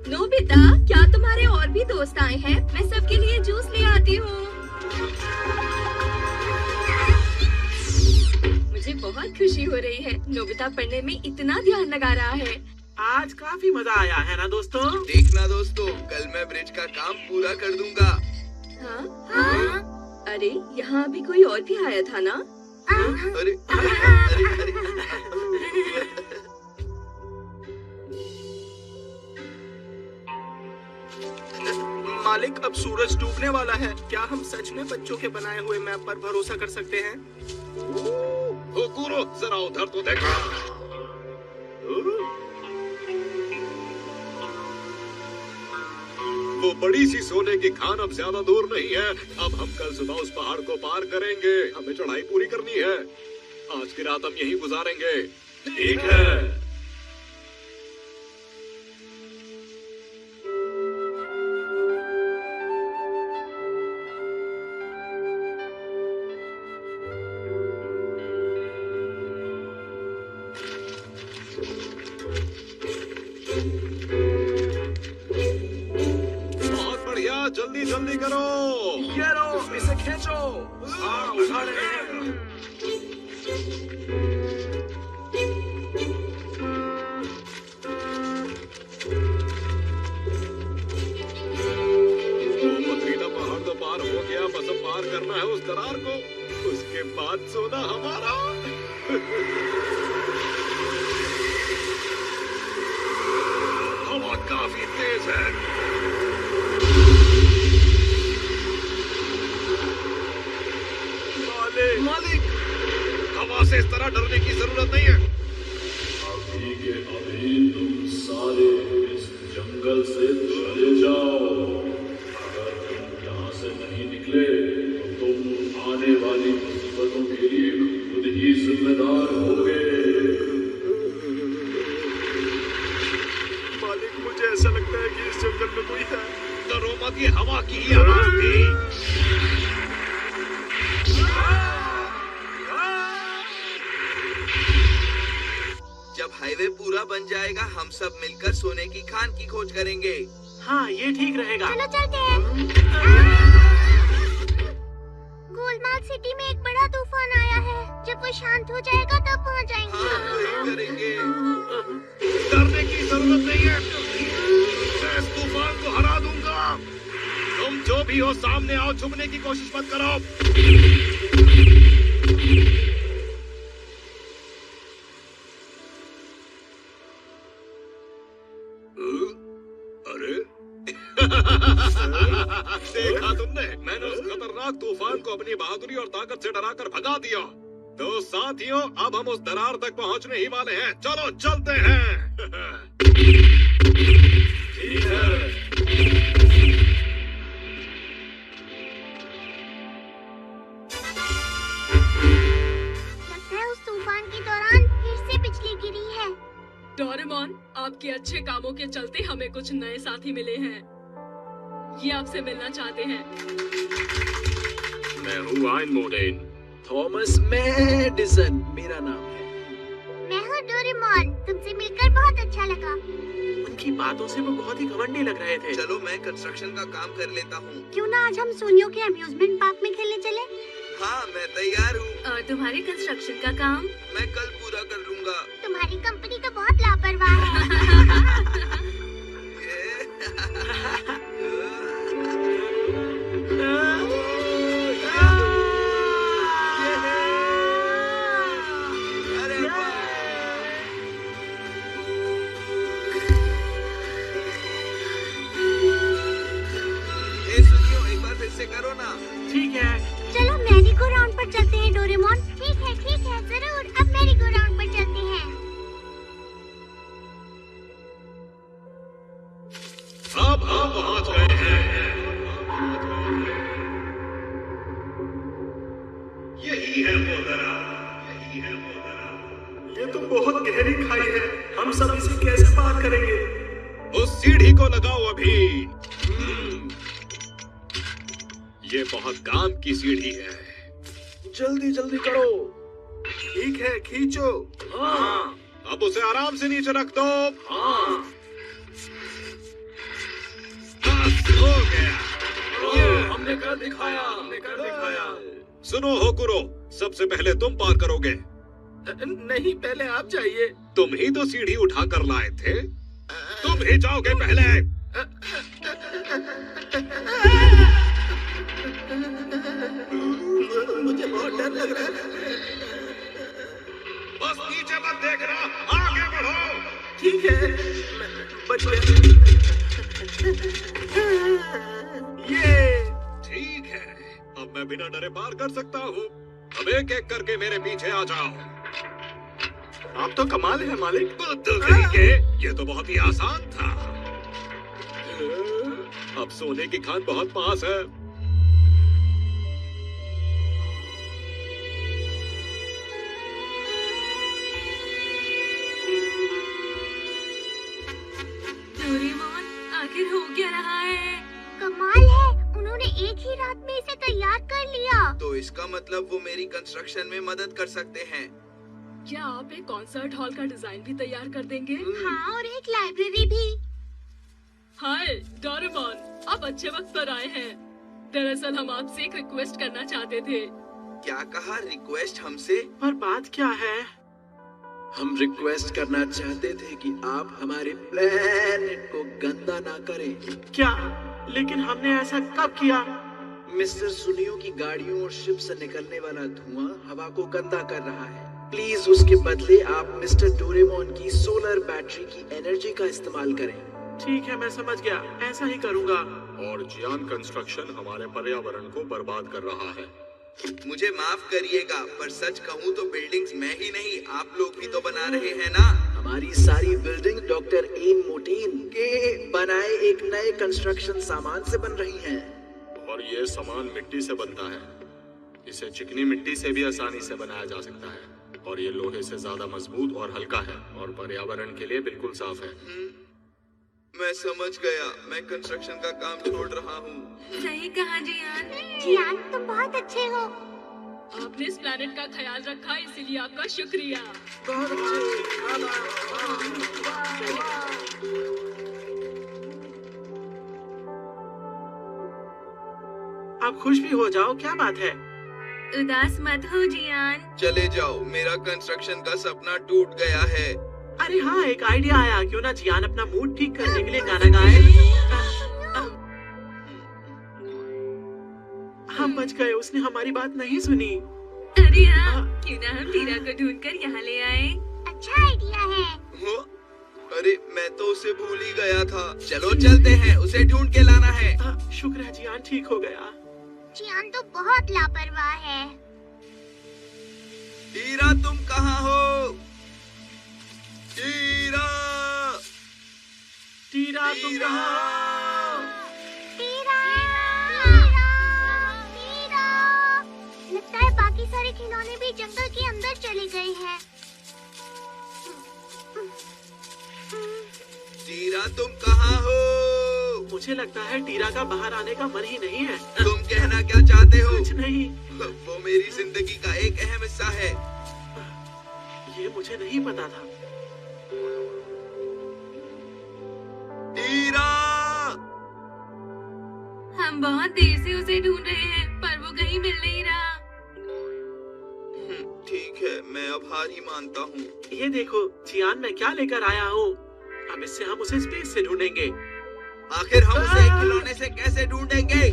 नोबिता, क्या तुम्हारे और भी दोस्त आए हैं? मैं सबके लिए जूस ले आती हूँ। मुझे बहुत खुशी हो रही है। नोबिता पढ़ने में इतना ध्यान लगा रहा है। आज काफी मजा आया है ना दोस्तों? देखना दोस्तों, कल मैं ब्रिज का काम पूरा कर दूंगा। हाँ? अरे यहाँ अभी कोई और भी आया था ना? अरे अरे अरे मालिक, अब सूरज डूबने वाला है। क्या हम सच में बच्चों के बनाए हुए मैप पर भरोसा कर सकते हैं? गुरु, जरा उधर तो देखो। वो बड़ी सी सोने की खान अब ज्यादा दूर नहीं है। अब हम कल सुबह उस पहाड़ को पार करेंगे। हमें चढ़ाई पूरी करनी है। आज की रात हम यहीं गुजारेंगे। ठीक है। बहुत बढ़िया, जल्दी जल्दी करो। ये लो, इसे खींचो। हाँ, उठा रहे हैं। पथरीला पहाड़ तो पार हो गया, बस अब पार करना है उस दरार को। उसके बाद सोना हमारा। हवा काफी तेज है। मालिक, हवा से इस तरह डरने की जरूरत नहीं है। अभी के अभी तुम सारे इस जंगल से चले जाओ। अगर तुम यहाँ से नहीं निकले तो तुम आने वाली मुसीबतों के लिए खुद ही जिम्मेदार होगे। मालिक, मुझे ऐसा लगता है कि इस जंगल में कोई है। डरो मत, ये हवा की ही आवाज थी। जब हाईवे पूरा बन जाएगा, हम सब मिलकर सोने की खान की खोज करेंगे। हाँ, ये ठीक रहेगा। चलो चलते हैं। गोलमाल सिटी में एक बड़ा तूफान आया है। जब वो शांत हो जाएगा तब पहुंच जाएंगे। हाँ, वही करेंगे। डरने की जरूरत नहीं है। मैं इस तूफान को हरा दूंगा। तुम जो भी हो, सामने आओ। छुपने की कोशिश मत करो। अरे देखा तुमने? मैंने उस खतरनाक तूफान को अपनी बहादुरी और ताकत से डराकर भगा दिया। तो साथियों, अब हम उस दरार तक पहुंचने ही वाले हैं। चलो चलते हैं। ठीक है। लगता है उस तूफान के दौरान फिर से बिजली गिरी है। डोरेमोन, आपके अच्छे कामों के चलते हमें कुछ नए साथी मिले हैं। ये आपसे मिलना चाहते हैं। मैं हूँ आइनमोडेन। थॉमस मेडिसन मेरा नाम है। मैं हूँ डोरेमोन, तुमसे मिलकर बहुत अच्छा लगा। उनकी बातों से वो बहुत ही घमंडी लग रहे थे। चलो मैं कंस्ट्रक्शन का काम कर लेता हूँ। क्यों ना आज हम सोनियो के अम्यूजमेंट पार्क में खेलने चले? हाँ मैं तैयार हूँ। और तुम्हारे कंस्ट्रक्शन का काम? मैं कल पूरा कर लूँगा। तुम्हारी कंपनी तो बहुत लापरवाह है। अरे वाह! ए सुनियो, एक बार फिर से करो ना। ठीक है। चलो मैरी गो राउंड पर चलते हैं डोरेमोन। ठीक है जरूर। अब मैरी गो राउंड पर चलते हैं। अब हम पहुंच गए हैं। यही है वो दरार, यही है वो दरार। ये तो बहुत गहरी खाई है, हम सब इसे कैसे पार करेंगे? उस सीढ़ी को लगाओ अभी। ये बहुत काम की सीढ़ी है। जल्दी करो। ठीक है, खींचो। हाँ। अब उसे आराम से नीचे रख दो। हाँ। बस हो गया। हमने कर दिखाया। सुनो होकुरो, सबसे पहले तुम पार करोगे। नहीं, पहले आप जाइए। तुम ही तो सीढ़ी उठा कर लाए थे, तुम ही जाओगे पहले। मुझे बहुत डर लग रहा है। बस नीचे मत देखना, आगे बढ़ो। ठीक है, बच गया। ये ठीक है, अब मैं बिना डरे पार कर सकता हूँ। अब एक एक करके मेरे पीछे आ जाओ। आप तो कमाल है मालिक। बुद्धू कहीं के, ये तो बहुत ही आसान था। अब सोने की खान बहुत पास है। डोरेमोन, आखिर हो क्या रहा है? कमाल है, उन्होंने एक ही रात में इसे तैयार कर लिया। तो इसका मतलब वो मेरी कंस्ट्रक्शन में मदद कर सकते हैं। क्या आप एक कॉन्सर्ट हॉल का डिजाइन भी तैयार कर देंगे? हाँ, और एक लाइब्रेरी भी। हाय डोरेमोन, आप अच्छे वक्त पर आए हैं। दरअसल हम आपसे एक रिक्वेस्ट करना चाहते थे। क्या कहा? रिक्वेस्ट हमसे? पर बात क्या है? हम रिक्वेस्ट करना चाहते थे कि आप हमारे प्लेनेट को गंदा ना करें। क्या? लेकिन हमने ऐसा कब किया? मिस्टर सुनियो की गाड़ियों और शिप से निकलने वाला धुआं हवा को गंदा कर रहा है। प्लीज उसके बदले आप मिस्टर डोरेमोन की सोलर बैटरी की एनर्जी का इस्तेमाल करें। ठीक है, मैं समझ गया, ऐसा ही करूँगा। और जियान कंस्ट्रक्शन हमारे पर्यावरण को बर्बाद कर रहा है। मुझे माफ करिएगा, पर सच कहूँ तो बिल्डिंग्स मैं ही नहीं, आप लोग भी तो बना रहे हैं ना। हमारी सारी बिल्डिंग डॉक्टर आइनमोडेन के बनाए एक नए कंस्ट्रक्शन सामान से बन रही हैं। और ये सामान मिट्टी से बनता है। इसे चिकनी मिट्टी से भी आसानी से बनाया जा सकता है। और ये लोहे से ज्यादा मजबूत और हल्का है और पर्यावरण के लिए बिल्कुल साफ है। मैं समझ गया, मैं कंस्ट्रक्शन का काम छोड़ रहा हूँ। सही कहा जियान। जियान, तुम बहुत अच्छे हो। आपने इस प्लेनेट का ख्याल रखा, इसीलिए आपका शुक्रिया। आप खुश भी हो जाओ, क्या बात है? उदास मत हो जियान। चले जाओ, मेरा कंस्ट्रक्शन का सपना टूट गया है। अरे हाँ, एक आइडिया आया, क्यों ना जियान अपना मूड ठीक करने के लिए गाना गाए। हम बच गए, उसने हमारी बात नहीं सुनी। अरे हाँ, क्यों ना हम टीरा को ढूंढकर यहाँ ले आए। अच्छा आइडिया है। हो? अरे मैं तो उसे भूल ही गया था। चलो चलते हैं, उसे ढूंढ के लाना है। शुक्र है जियान ठीक हो गया। जियान तो बहुत लापरवाह है। टीरा तुम कहाँ हो? टीरा! टीरा तुम कहाँ हो? टीरा! लगता है बाकी सारे खिलौने भी जंगल के अंदर चले गए हैं। टीरा तुम कहाँ हो? मुझे लगता है टीरा का बाहर आने का मन ही नहीं है। तुम कहना क्या चाहते चाहते हो? कुछ नहीं। वो मेरी जिंदगी का एक अहम हिस्सा है। ये मुझे नहीं पता था। हीरा! हम बहुत देर से उसे ढूंढ रहे हैं पर वो कहीं मिल नहीं रहा। ठीक है, मैं अब हार ही मानता हूँ। ये देखो चियान, मैं क्या लेकर आया हूँ। अब इससे हम उसे स्पेस से ढूंढेंगे। आखिर हम उसे एक खिलौने से कैसे ढूंढेंगे?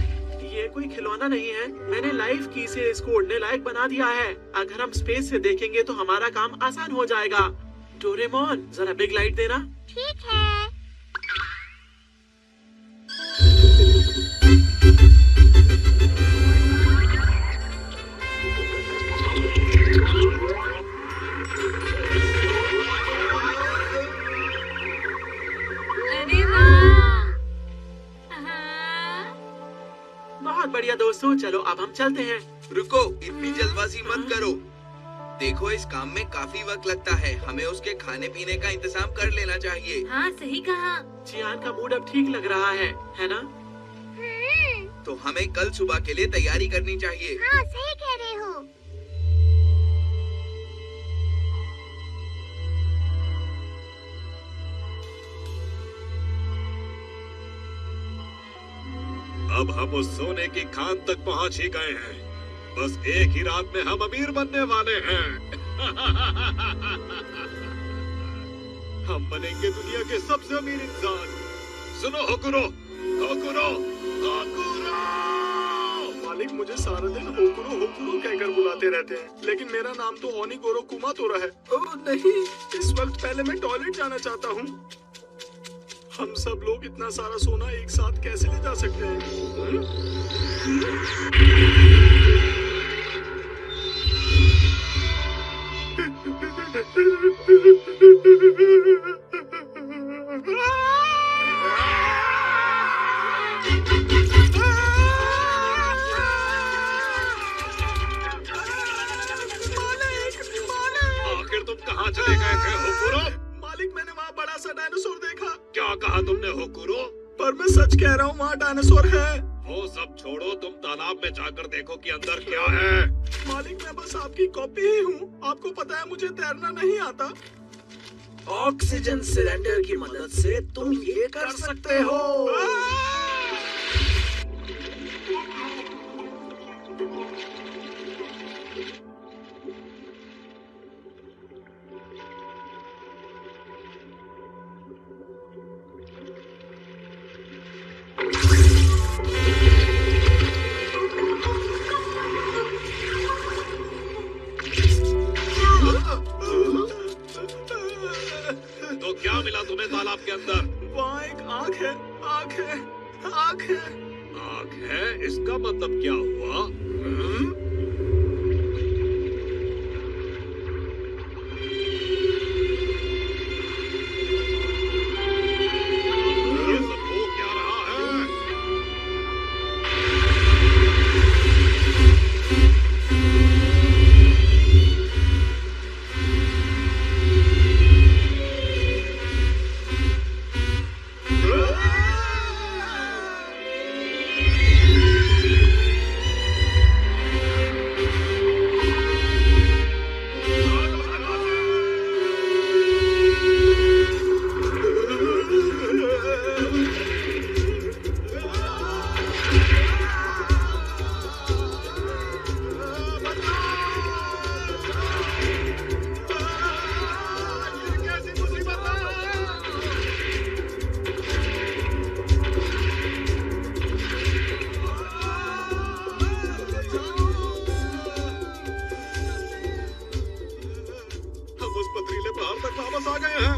ये कोई खिलौना नहीं है। मैंने लाइफ की से इसको उड़ने लायक बना दिया है। अगर हम स्पेस से देखेंगे तो हमारा काम आसान हो जाएगा। डोरेमोन, जरा बिग लाइट देना। ठीक है। अरे वाह! बहुत बढ़िया दोस्तों, चलो अब हम चलते हैं। रुको, इतनी जल्दबाजी मत करो। देखो, इस काम में काफी वक्त लगता है। हमें उसके खाने पीने का इंतजाम कर लेना चाहिए। हाँ सही कहा। चियान का मूड अब ठीक लग रहा है ना? तो हमें कल सुबह के लिए तैयारी करनी चाहिए। हाँ सही कह रहे हो। अब हम उस सोने की खान तक पहुंच ही गए हैं। बस एक ही रात में हम अमीर बनने वाले हैं। हम बनेंगे दुनिया के सबसे अमीर इंसान। सुनो होकुरो, होकुरो, होकुरो! मालिक मुझे सारा दिन होकुरो होकुरो कहकर बुलाते रहते हैं, लेकिन मेरा नाम तो ओनिगोरो कुमातोरा है। ओह नहीं, इस वक्त पहले मैं टॉयलेट जाना चाहता हूँ। हम सब लोग इतना सारा सोना एक साथ कैसे ले जा सकते हैं? आखिर तुम कहाँ चले गए थे होकुरो? मालिक, मैंने वहाँ बड़ा सा डायनासोर देखा। क्या कहा तुमने होकुरो? पर मैं सच कह रहा हूँ, वहाँ डायनासोर है। वो सब छोड़ो, तुम तालाब में जाकर देखो कि अंदर क्या है। मालिक, मैं बस आपकी कॉपी ही हूँ। आपको पता है मुझे तैरना नहीं आता। ऑक्सीजन सिलेंडर की मदद से तुम ये कर सकते हो। तो क्या मिला तुम्हें तालाब के अंदर? वहाँ एक आँख है, आँख है, आँख है। आँख है? इसका मतलब क्या हुआ? ये सब हो क्या रहा है? वापस आ गए हैं।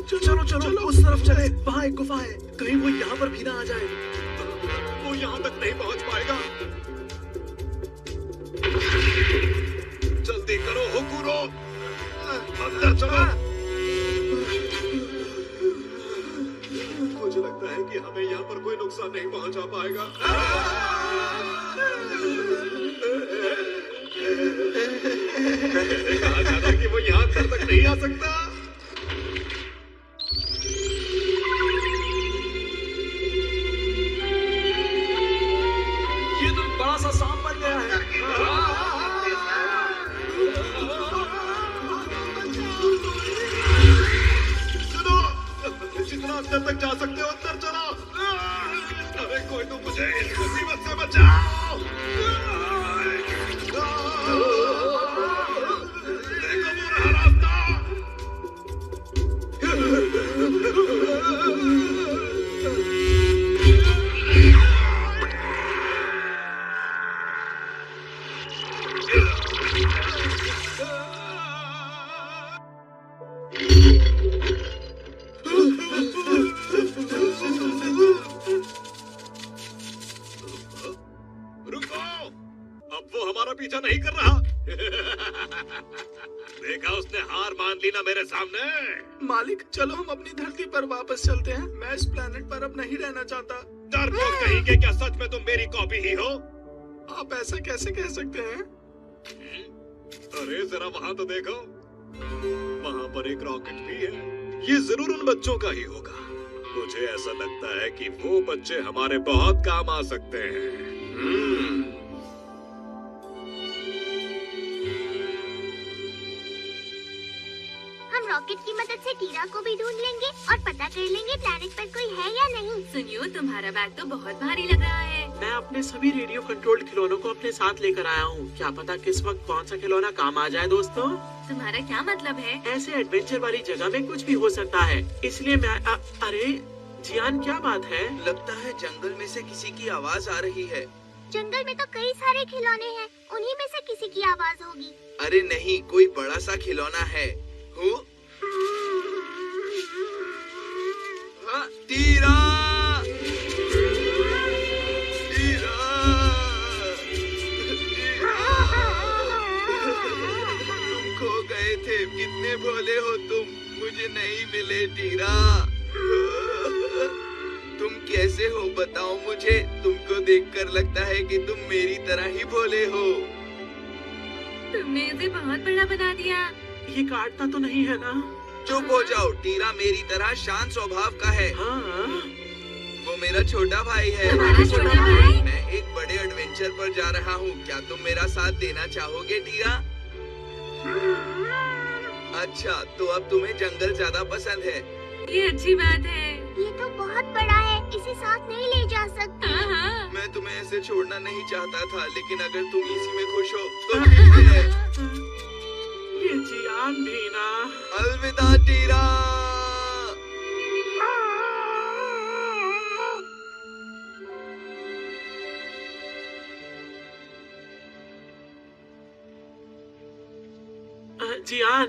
चलो चलो उस तरफ चले, वहाँ एक गुफा है, कहीं वो यहाँ पर भी ना आ जाए। वो यहाँ तक नहीं पहुँच पाएगा। जल्दी करो होकुरो, अंदर चलो। मुझे लगता है कि हमें यहाँ पर कोई नुकसान नहीं पहुंचा पाएगा। कहा जाता कि वो यहाँ अंदर तक नहीं आ सकता। ये तो बड़ा सा सांप बन गया है। सुनो, जितना अंदर तक जा सकते हो अंदर चलो। अरे कोई तो मुझे इस मुसीबत से बचाओ। देखो वो रहा रास्ता। रुको, अब वो हमारा पीछा नहीं कर रहा। देखा उसने हार मान ली ना मेरे सामने। मालिक चलो हम अपनी धरती पर वापस चलते हैं। मैं इस प्लेनेट पर अब नहीं रहना चाहता। डरपोक कहेंगे, क्या सच में तुम मेरी कॉपी ही हो? आप ऐसा कैसे कह सकते हैं? अरे जरा वहाँ तो देखो, वहाँ पर एक रॉकेट भी है। ये जरूर उन बच्चों का ही होगा। मुझे ऐसा लगता है कि वो बच्चे हमारे बहुत काम आ सकते हैं। हम रॉकेट की मदद से टीरा को भी ढूंढ लेंगे और पता कर लेंगे प्लेनेट पर कोई है या नहीं। सुनियो, तुम्हारा बैग तो बहुत भारी लग रहा है। मैं अपने सभी रेडियो कंट्रोल्ड खिलौनों को अपने साथ लेकर आया हूँ। क्या पता किस वक्त कौन सा खिलौना काम आ जाए। दोस्तों, तुम्हारा क्या मतलब है? ऐसे एडवेंचर वाली जगह में कुछ भी हो सकता है, इसलिए मैं अरे जियान, क्या बात है? लगता है जंगल में से किसी की आवाज आ रही है। जंगल में तो कई सारे खिलौने हैं, उन्हीं में से किसी की आवाज होगी। अरे नहीं, कोई बड़ा सा खिलौना है। हो? टीरा! टीरा! तुम खो गए थे, कितने भोले हो तुम, मुझे नहीं मिले टीरा। तुम कैसे हो बताओ मुझे, तुमको देखकर लगता है कि तुम मेरी तरह ही भोले हो। तुमने इसे बहुत बड़ा बना दिया। ये काटता तो नहीं है ना? चुप हो जाओ, टीरा मेरी तरह शांत स्वभाव का है। हाँ। वो मेरा छोटा भाई है। तुम्हारा छोटा भाई? मैं एक बड़े एडवेंचर पर जा रहा हूँ, क्या तुम मेरा साथ देना चाहोगे टीरा? अच्छा, तो अब तुम्हें जंगल ज्यादा पसंद है। ये अच्छी बात है। ये तो बहुत बड़ा है, इसे साथ नहीं ले जा सकते। हाँ। मैं तुम्हें ऐसे छोड़ना नहीं चाहता था, लेकिन अगर तुम इसी में खुश हो तो ठीक है। ये जियान भी ना। अलविदा टीरा। जियान,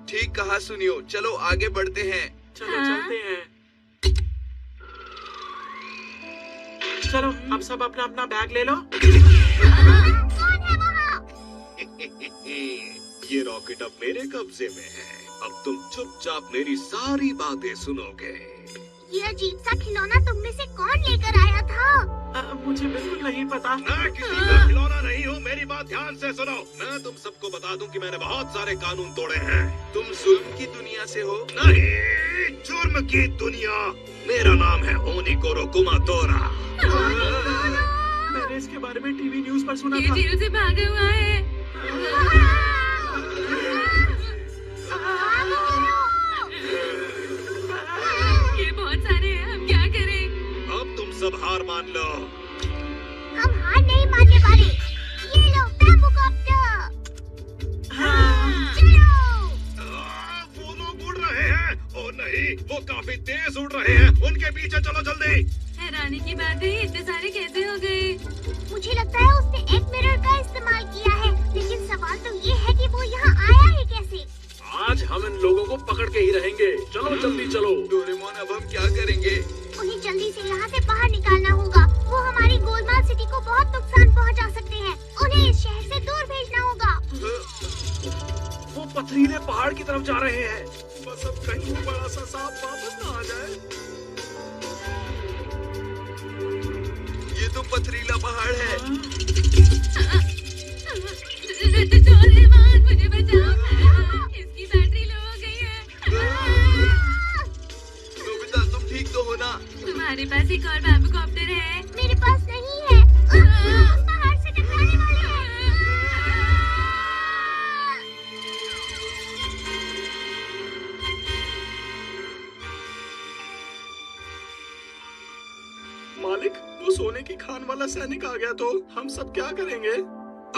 ठीक कहा सुनियो, चलो आगे बढ़ते हैं। चलो चलते हैं। चलो अब सब अपना अपना बैग ले लो। कौन है वहाँ? ये रॉकेट अब मेरे कब्जे में है। अब तुम चुपचाप मेरी सारी बातें सुनोगे। ये अजीब सा खिलौना तुम में से कौन लेकर आया था? मुझे बिल्कुल नहीं पता। मैं किसी का खिलौना नहीं हूँ, मेरी बात ध्यान से सुनो। मैं तुम सबको बता दूं कि मैंने बहुत सारे कानून तोड़े हैं। तुम जुल्म की दुनिया से हो? नहीं, जुर्म की दुनिया। मेरा नाम है ओनिकोरो कुमातोरा। मैंने इसके बारे में टीवी न्यूज़ पर सुना ये था। जेल से भागा हुआ है। ये बहुत सारे हैं, हम क्या करें? अब तुम सब हार मान लो। हम हार नहीं मानने वाले। ये लो बैम्बू कॉप्टर। चलो। वो लोग उड़ रहे हैं। ओ नहीं, वो काफी तेज उड़ रहे हैं। उनके पीछे चलो जल्दी। हैरानी की बात है, इतने सारे कैसे हो गए? मुझे लगता है उसने एक मिरर का इस्तेमाल किया है, लेकिन सवाल तो ये है कि वो यहाँ आया है कैसे? आज हम इन लोगों को पकड़ के ही रहेंगे। चलो जल्दी चलो। डोरेमोन, अब हम क्या करेंगे? उन्हें जल्दी से यहाँ से बाहर निकालना होगा। वो हमारी गोलमाल सिटी को बहुत नुकसान पहुँचा सकते हैं। उन्हें इस शहर से दूर भेजना तरफ जा रहे हैं। बस अब कहीं वो बड़ा सा सांप वापस ना आ जाए। ये तो पथरीला पहाड़ है। डोरेमोन, मुझे बचाओ, इसकी बैटरी लो हो गई है। नोबिता, तुम ठीक तो हो ना? तुम्हारे पास एक और बैम्बू कॉप्टर है? मेरे पास नहीं है। पहाड़ से टकराने वाले हैं। मालिक, वो सोने की खान वाला सैनिक आ गया तो हम सब क्या करेंगे?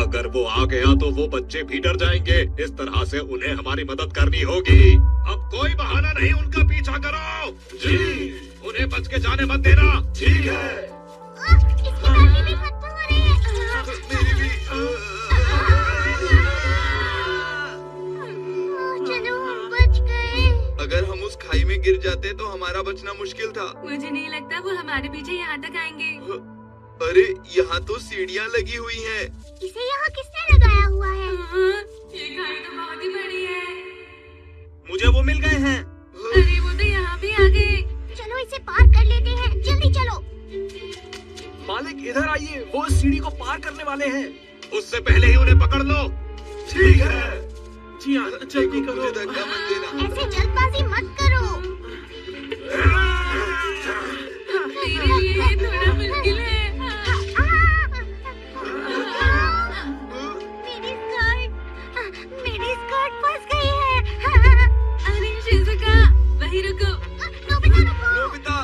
अगर वो आ गया तो वो बच्चे भी डर जाएंगे। इस तरह से उन्हें हमारी मदद करनी होगी। अब कोई बहाना नहीं, उनका पीछा करो। जी। उन्हें बच के जाने मत देना। ठीक है। इसकी बैटरी भी खत्म हो रही है। मेरी भी। चलो, हम बच गए। अगर हम उस खाई में गिर जाते तो हमारा बचना मुश्किल था। मुझे नहीं लगता वो हमारे पीछे यहाँ तक आएंगे। अरे यहाँ तो सीढ़ियाँ लगी हुई हैं। इसे यहाँ किसने लगाया हुआ है? ये खाई तो बहुत ही बड़ी है। मुझे वो मिल गए हैं। अरे वो तो यहाँ भी आ गए। चलो इसे पार कर लेते हैं, जल्दी चलो। मालिक इधर आइए, वो इस सीढ़ी को पार करने वाले हैं। उससे पहले ही उन्हें पकड़ लो। ठीक है। जी हाँ, जल्दी करो। मुझे धक्का मत देना। ऐसे जल्दबाजी मत करो। मेरे लिए थोड़ा मुश्किल है। मेरी स्कर्ट फंस गई है। अरे शिजुका, वहीं रुको। नोबिता रुको। नोबिता,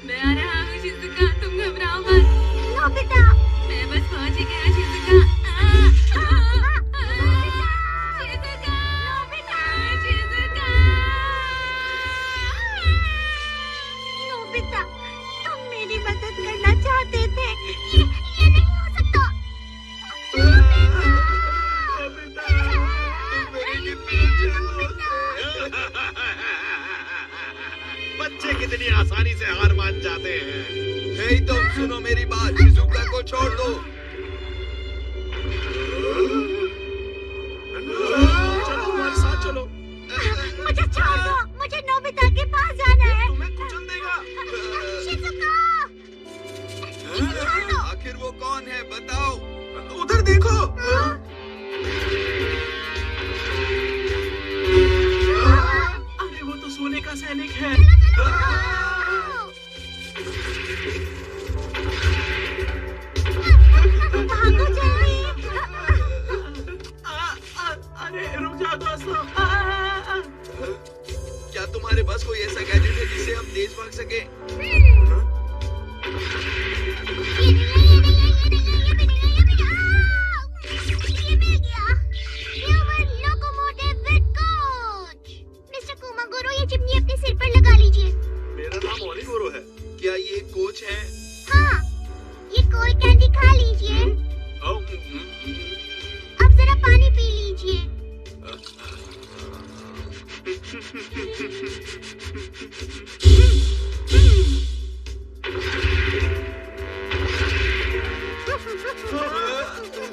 मैं आ रहा हूँ शिजुका, तुम घबराओ मत। नोबिता। मैं बस पहुँच ही गया शिजुका। Shizuka, Shizuka. नोबिता, तुम मेरी मदद करना चाहते थे। ये नहीं हो सकता। बच्चे कितनी आसानी से हार मान जाते हैं। हे तुम सुनो मेरी बात, शिजुका को छोड़ दो। चलो हमारे साथ चलो। मुझे छोड़ दो, मुझे नोबिता के पास जाना है। तुम्हें कुचल देगा। शिजुका, इसे छोड़ दो। आखिर वो कौन है बताओ। उधर देखो। अरे वो तो सोने का सैनिक है। भागो जल्दी। अरे रुक जाओ दोस्तों। क्या तुम्हारे पास कोई ऐसा गैजेट है जिससे हम तेज भाग सके? ये मिल गया। Human locomotive with coach. Mister Kumagoro, ये चिमनी अपने सिर पर लगा लीजिए। मेरा नाम ओनिगोरो है। क्या ये कोच है? हाँ, ये कोल कैंडी खा लीजिए। अब जरा पानी पी लीजिए।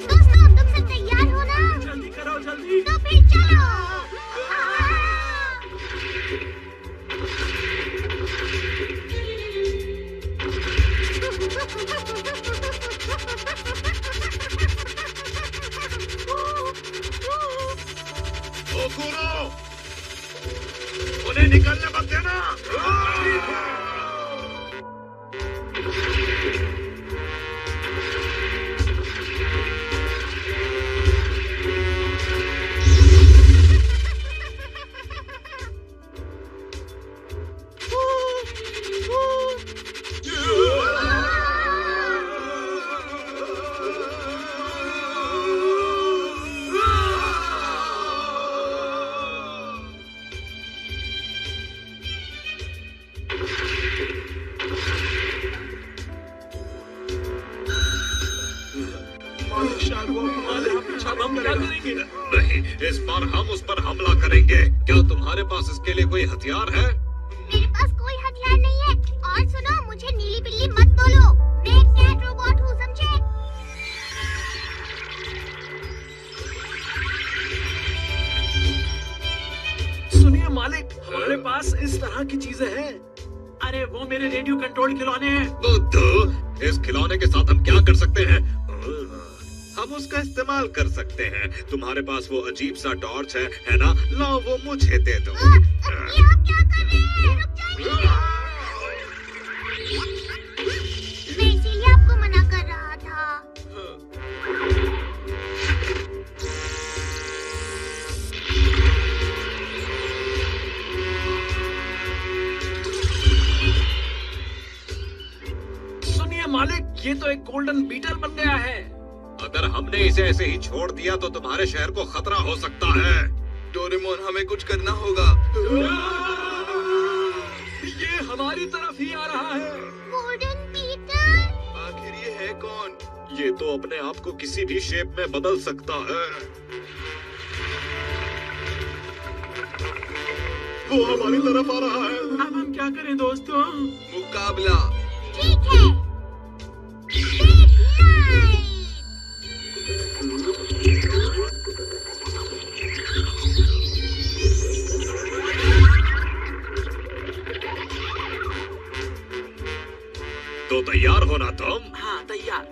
दोस्तों, तुम सब तैयार हो ना? जल्दी करो, जल्दी। तो फिर चलो। ओकुरो, उन्हें निकलने मत देना। नहीं, इस बार हम उस पर हमला करेंगे। क्या तुम्हारे पास इसके लिए कोई हथियार है? मेरे पास कोई हथियार नहीं है। और सुनो, मुझे नीली बिल्ली मत बोलो। मैं एक कैट रोबोट हूँ, समझे? पास इस तरह की चीजें हैं। अरे वो मेरे रेडियो कंट्रोल खिलौने हैं। बुद्धू, इस खिलौने के साथ हम क्या कर सकते हैं? हम उसका इस्तेमाल कर सकते हैं। तुम्हारे पास वो अजीब सा टॉर्च है ना? लाओ वो मुझे दे दो। ये आप क्या कर रहे हैं? रुक जाइए। मैं इसीलिए आपको मना कर रहा था। सुनिए मालिक, ये तो एक गोल्डन बीटल बन गया है। अगर हमने इसे ऐसे ही छोड़ दिया तो तुम्हारे शहर को खतरा हो सकता है। डोरेमोन, हमें कुछ करना होगा। ये हमारी तरफ ही आ रहा है। Golden beetle? आखिर ये है कौन? ये तो अपने आप को किसी भी शेप में बदल सकता है। वो हमारी तरफ आ रहा है। अब हम क्या करें दोस्तों? मुकाबला। ठीक है। Big night. तो तैयार हो ना तुम? हाँ तैयार।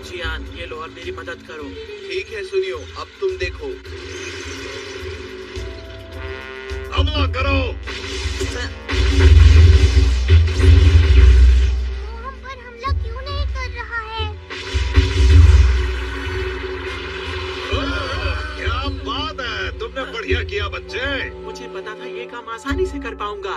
जियान, ये लो और मेरी मदद करो। ठीक है सुनियो, अब तुम देखो। हमला करो। वो हम पर हमला क्यों नहीं कर रहा है? क्या बात है, तुमने बढ़िया किया बच्चे। मुझे पता था ये काम आसानी से कर पाऊंगा।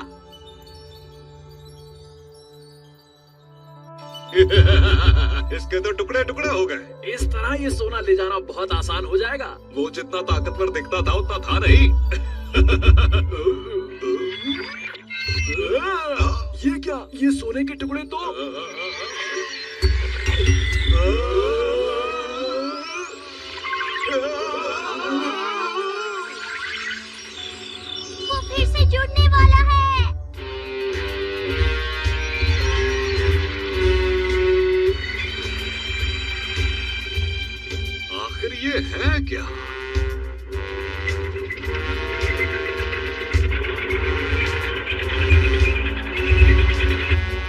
इसके तो टुकड़े टुकड़े हो गए। इस तरह ये सोना ले जाना बहुत आसान हो जाएगा। वो जितना ताकतवर दिखता था उतना था नहीं। ये क्या? ये सोने के टुकड़े तो वो फिर से जुड़ने वाला है। आखिर ये है क्या?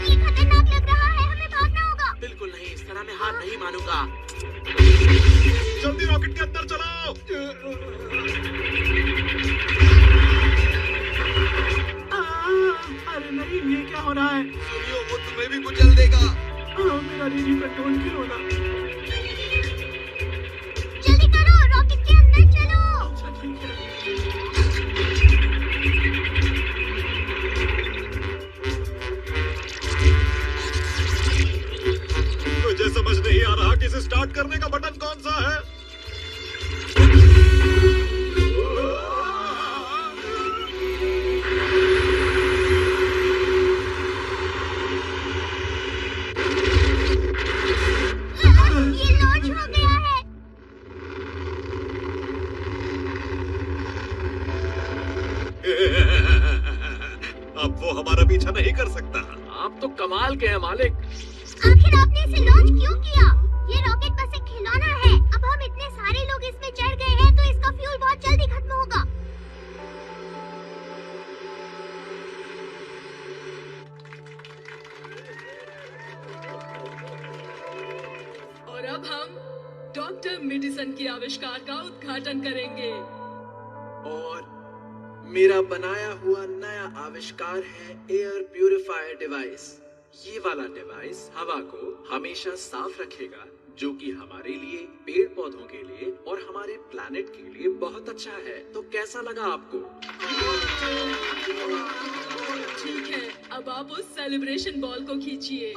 ये खतरनाक लग रहा है, हमें भागना होगा। बिल्कुल नहीं, इस तरह मैं हार नहीं मानूंगा। जल्दी रॉकेट के अंदर चलाओ। अरे नहीं, ये क्या हो रहा है? सुनियो, वो तुम्हें भी कुचल देगा। मेरा रेडियो कंट्रोल खिलौना। जल्दी करो, रॉकेट के अंदर चलो। अच्छा ठीक है। मुझे समझ नहीं आ रहा कि इसे स्टार्ट करने का बटन कौन सा है। ये लॉन्च हो गया है। अब वो हमारा पीछा नहीं कर सकता। आप तो कमाल के हैं मालिक। आखिर आपने इसे लॉन्च क्यों किया? ये रॉकेट बस एक खिलौना है। अब हम इतने सारे लोग इसमें चढ़ गए हैं तो इसका फ्यूल बहुत जल्दी खत्म होगा। और अब हम डॉक्टर मेडिसन के आविष्कार का उद्घाटन करेंगे। और मेरा बनाया हुआ नया आविष्कार है एयर प्यूरिफायर डिवाइस। ये वाला डिवाइस हवा को हमेशा साफ रखेगा, जो कि हमारे लिए, पेड़ पौधों के लिए और हमारे प्लैनेट के लिए बहुत अच्छा है। तो कैसा लगा आपको? ठीक है, अब आप उस सेलिब्रेशन बॉल को खींचिए।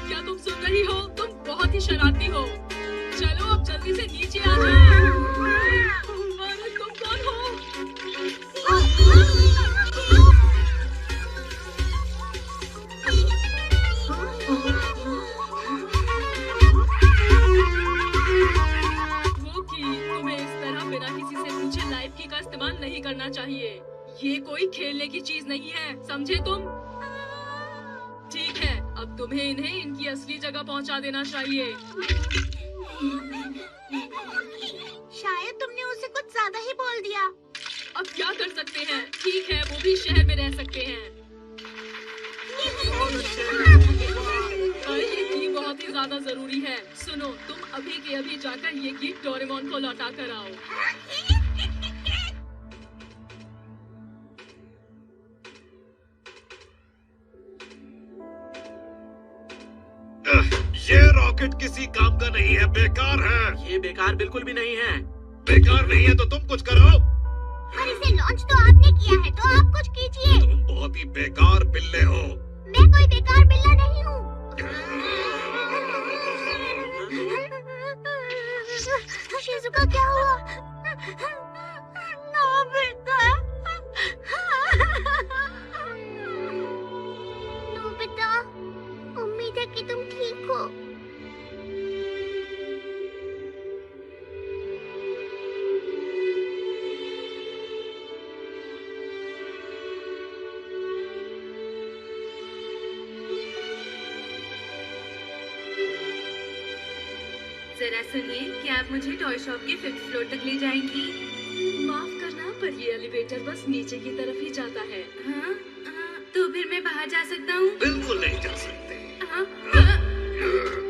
क्या तुम सुन रही हो? तुम बहुत ही शरारती हो। चलो अब जल्दी से नीचे आ जाओ। अरे तुम कौन हो? वो कि तुम्हें इस तरह ये कोई खेलने की चीज नहीं है, समझे तुम? ठीक है, अब तुम्हें इन्हें इनकी असली जगह पहुंचा देना चाहिए। शायद तुमने उसे कुछ ज्यादा ही बोल दिया। अब क्या कर सकते हैं? ठीक है, वो भी शहर में रह सकते हैं। ये गीत बहुत ही ज्यादा जरूरी है। सुनो, तुम अभी के अभी जाकर ये गीत डोरेमोन को लौटा कर आओ। ये रॉकेट किसी काम का नहीं है, बेकार है। ये बेकार बिल्कुल भी नहीं है। बेकार नहीं है तो तुम कुछ करो। और इसे लॉन्च तो आपने किया है, तो आप कुछ कीजिए। तुम बहुत ही बेकार बिल्ले हो। मैं कोई बेकार बिल्ला नहीं हूँ। शिजुका, क्या हुआ? नोबिता, नोबिता, उम्मीद है कि तुम ठीक हो। जरा सुनिए, क्या आप मुझे टॉय शॉप के 5th फ्लोर तक ले जाएंगी? माफ करना, पर ये एलिवेटर बस नीचे की तरफ ही जाता है। हाँ, तो फिर मैं बाहर जा सकता हूँ? बिल्कुल नहीं जा सकते।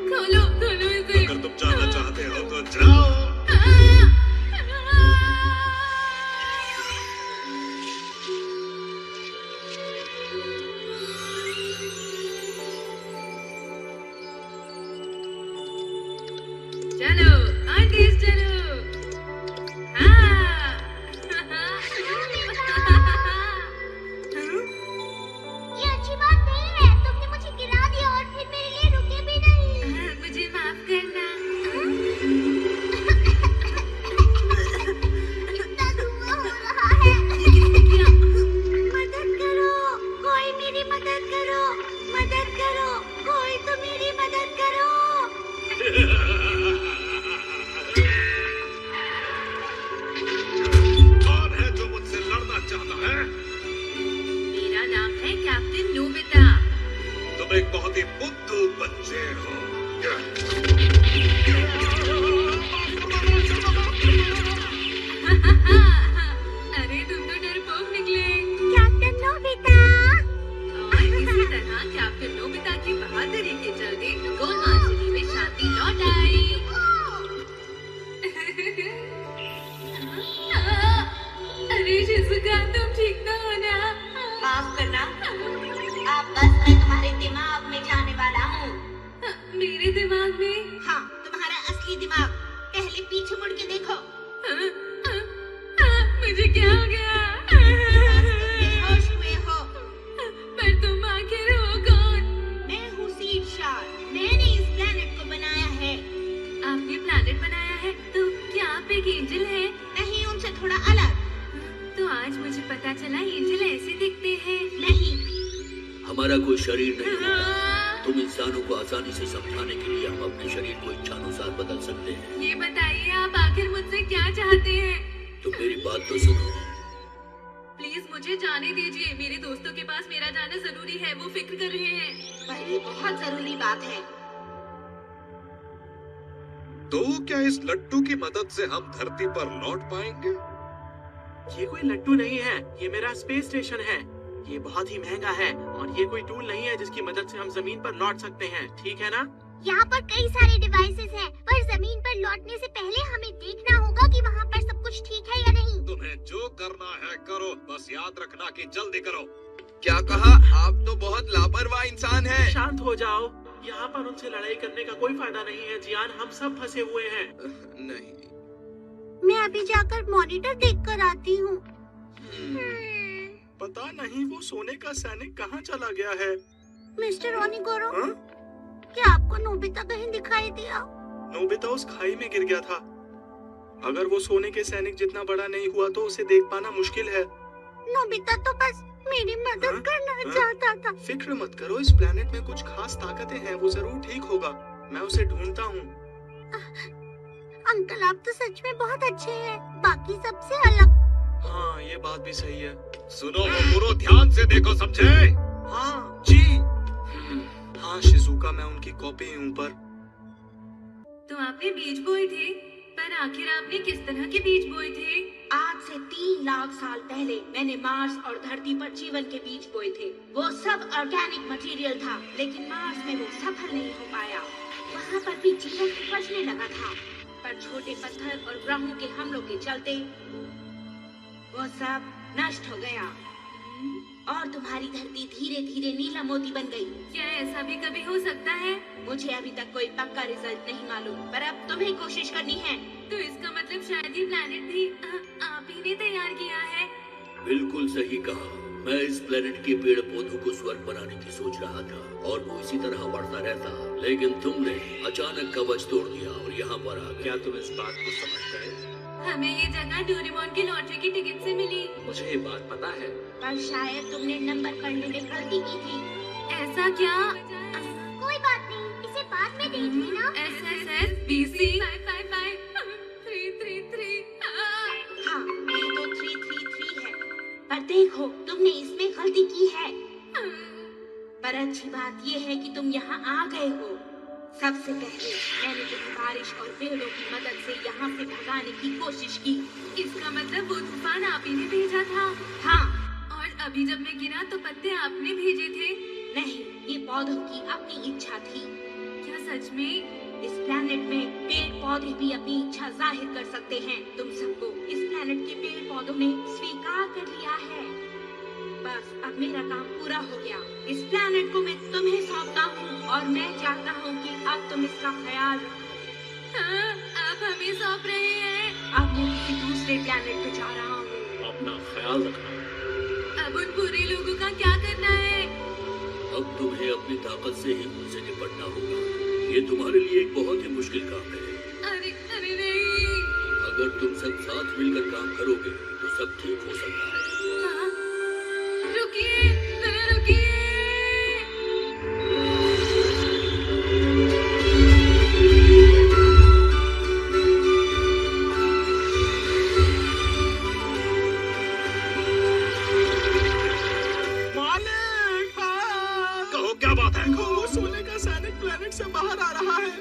खोलो खोलो इसे। अगर तुम जाना चाहते हो तो जाओ। चलो आगे चलो। हाँ। ये अच्छी बात नहीं है। तुमने मुझे गिरा दिया और फिर मेरे लिए रुके भी नहीं। मुझे माफ करना। इतना धुआं हो रहा है। मदद करो, कोई मेरी मदद करो। मदद करो, कोई तो मेरी मदद करो। कौन है जो मुझसे लड़ना चाहता है? मेरा नाम है कैप्टन नोबिता। तुम एक बहुत ही बुद्धू बच्चे हो। अरे तुम तो डरपोक निकले। Captain Nobita. और इसी तरह कैप्टन नोबिता की बहादुरी के चलते गोलमाल सिटी में शांति लौट आई। अरे शिजुका, तुम ठीक तो हो ना? माफ करना, अब बस मैं तुम्हारे दिमाग में जाने वाला हूँ। मेरे दिमाग में? हाँ, तुम्हारा असली दिमाग। पहले पीछे मुड़ के देखो। मुझे क्या हो गया? बेहोश हुए हो। पर तुम आखिर हो कौन? मैं हूँ सीड शार्क। मैंने इस प्लेनेट को बनाया है। आपने प्लैनेट बनाया है? तो क्या आप एक एंजल है? नहीं, उनसे थोड़ा अलग। तो आज मुझे पता चला एंजल ऐसे दिखते हैं। नहीं, हमारा कोई शरीर नहीं होता। तुम इंसानों को आसानी से समझाने के लिए हम अपने शरीर को इच्छानुसार बदल सकते हैं। ये बताइए, आप आखिर मुझसे क्या चाहते हैं? तुम मेरी बात तो सुनो। प्लीज मुझे जाने दीजिए। मेरे दोस्तों के पास मेरा जाना जरूरी है, वो फिक्र कर रहे हैं। पर ये बहुत जरूरी बात है। तो क्या इस लट्टू की मदद से हम धरती पर लौट पाएंगे? ये कोई लट्टू नहीं है, ये मेरा स्पेस स्टेशन है। ये बहुत ही महंगा है और ये कोई टूल नहीं है जिसकी मदद से हम जमीन पर लौट सकते हैं, ठीक है ना? यहाँ पर कई सारे डिवाइसेस हैं, पर जमीन पर लौटने से पहले हमें देखना होगा कि वहाँ पर सब कुछ ठीक है या नहीं। तुम्हें जो करना है करो, बस याद रखना कि जल्दी करो। क्या कहा? आप तो बहुत लापरवाह इंसान हैं। शांत हो जाओ। यहाँ पर उनसे लड़ाई करने का कोई फायदा नहीं है जियान, हम सब फंसे हुए हैं। नहीं। मैं अभी जाकर मॉनिटर देख कर आती हूँ। पता नहीं वो सोने का सैनिक कहाँ चला गया है। मिस्टर ओनिगोरो, हाँ? क्या आपको नोबिता कहीं दिखाई दिया? नोबिता उस खाई में गिर गया था। अगर वो सोने के सैनिक जितना बड़ा नहीं हुआ तो उसे देख पाना मुश्किल है। नोबिता तो बस मेरी मदद करना चाहता था। फिक्र मत करो, इस प्लेनेट में कुछ खास ताकतें हैं, वो जरूर ठीक होगा। मैं उसे ढूंढता हूँ। अंकल, आप तो सच में बहुत अच्छे हैं, बाकी सबसे अलग। हाँ, ये बात भी सही है। सुनो होकुरो, ध्यान से देखो, समझे? हाँ जी। हाँ शिजुका, मैं उनकी कॉपी हूँ पर तो आपने बीज बोए थे, पर आखिर आपने किस तरह के बीज बोए थे? आज से 3 लाख साल पहले मैंने मार्स और धरती पर जीवन के बीज बोए थे। वो सब ऑर्गेनिक मटेरियल था, लेकिन मार्स में वो सफल नहीं हो पाया। वहाँ पर भी जीवन उपजने लगा था, पर छोटे पत्थर और ग्रहों के हमलों के चलते वो सब नष्ट हो गया और तुम्हारी धरती धीरे धीरे नीला मोती बन गई। क्या ऐसा भी कभी हो सकता है? मुझे अभी तक कोई पक्का रिजल्ट नहीं मालूम, पर अब तुम्हें कोशिश करनी है। तो इसका मतलब शायद ये प्लैनेट भी आप ही ने तैयार किया है। बिल्कुल सही कहा। मैं इस प्लेनेट के पेड़ पौधों को स्वर्ग बनाने की सोच रहा था और वो इसी तरह बढ़ता रहता, लेकिन तुमने अचानक कवच तोड़ दिया और यहाँ पर आ गए। क्या तुम इस बात को समझ गए? हमें ये जगह डोरेमोन की लॉटरी की टिकट से मिली। मुझे ये बात पता है, पर शायद तुमने नंबर पढ़ने में गलती की थी। ऐसा क्या? कोई बात नहीं, इसे बाद में देख लेना। SSS BC 555 333। हाँ, ये तो 333 है, पर देखो तुमने इसमें गलती की है। पर अच्छी बात ये है कि तुम यहाँ आ गए हो। सबसे पहले मैंने तुम्हें बारिश और पेड़ों की मदद से यहाँ से भगाने की कोशिश की। इसका मतलब वो तूफान आप ही ने भेजा था? हाँ। और अभी जब मैं गिरा तो पत्ते आपने भेजे थे? नहीं, ये पौधों की अपनी इच्छा थी। क्या सच में? इस प्लैनेट में पेड़ पौधे भी अपनी इच्छा जाहिर कर सकते हैं। तुम सबको इस प्लैनेट के पेड़ पौधों ने स्वीकार कर लिया है। बस अब मेरा काम पूरा हो गया। इस प्लैनेट को मैं तुम्हें सौंपता हूँ और मैं चाहता हूँ कि अब तुम इसका ख्याल रखो। हाँ, आप हमें सौंप रहे हैं? अब मैं किसी दूसरे प्लैनेट पे जा रहा हूँ। अपना ख्याल रखना। अब उन बुरे लोगों का क्या करना है? अब तुम्हें अपनी ताकत से ही उनसे निपटना होगा। ये तुम्हारे लिए एक बहुत ही मुश्किल काम है। अरे अरे नहीं। अगर तुम सब साथ मिलकर काम करोगे तो सब ठीक हो सकता है। हाँ? रुकिए, जरा रुकिए। मालिक, कहो क्या बात है? वो सोने का सैनिक प्लेनेट से बाहर आ रहा है।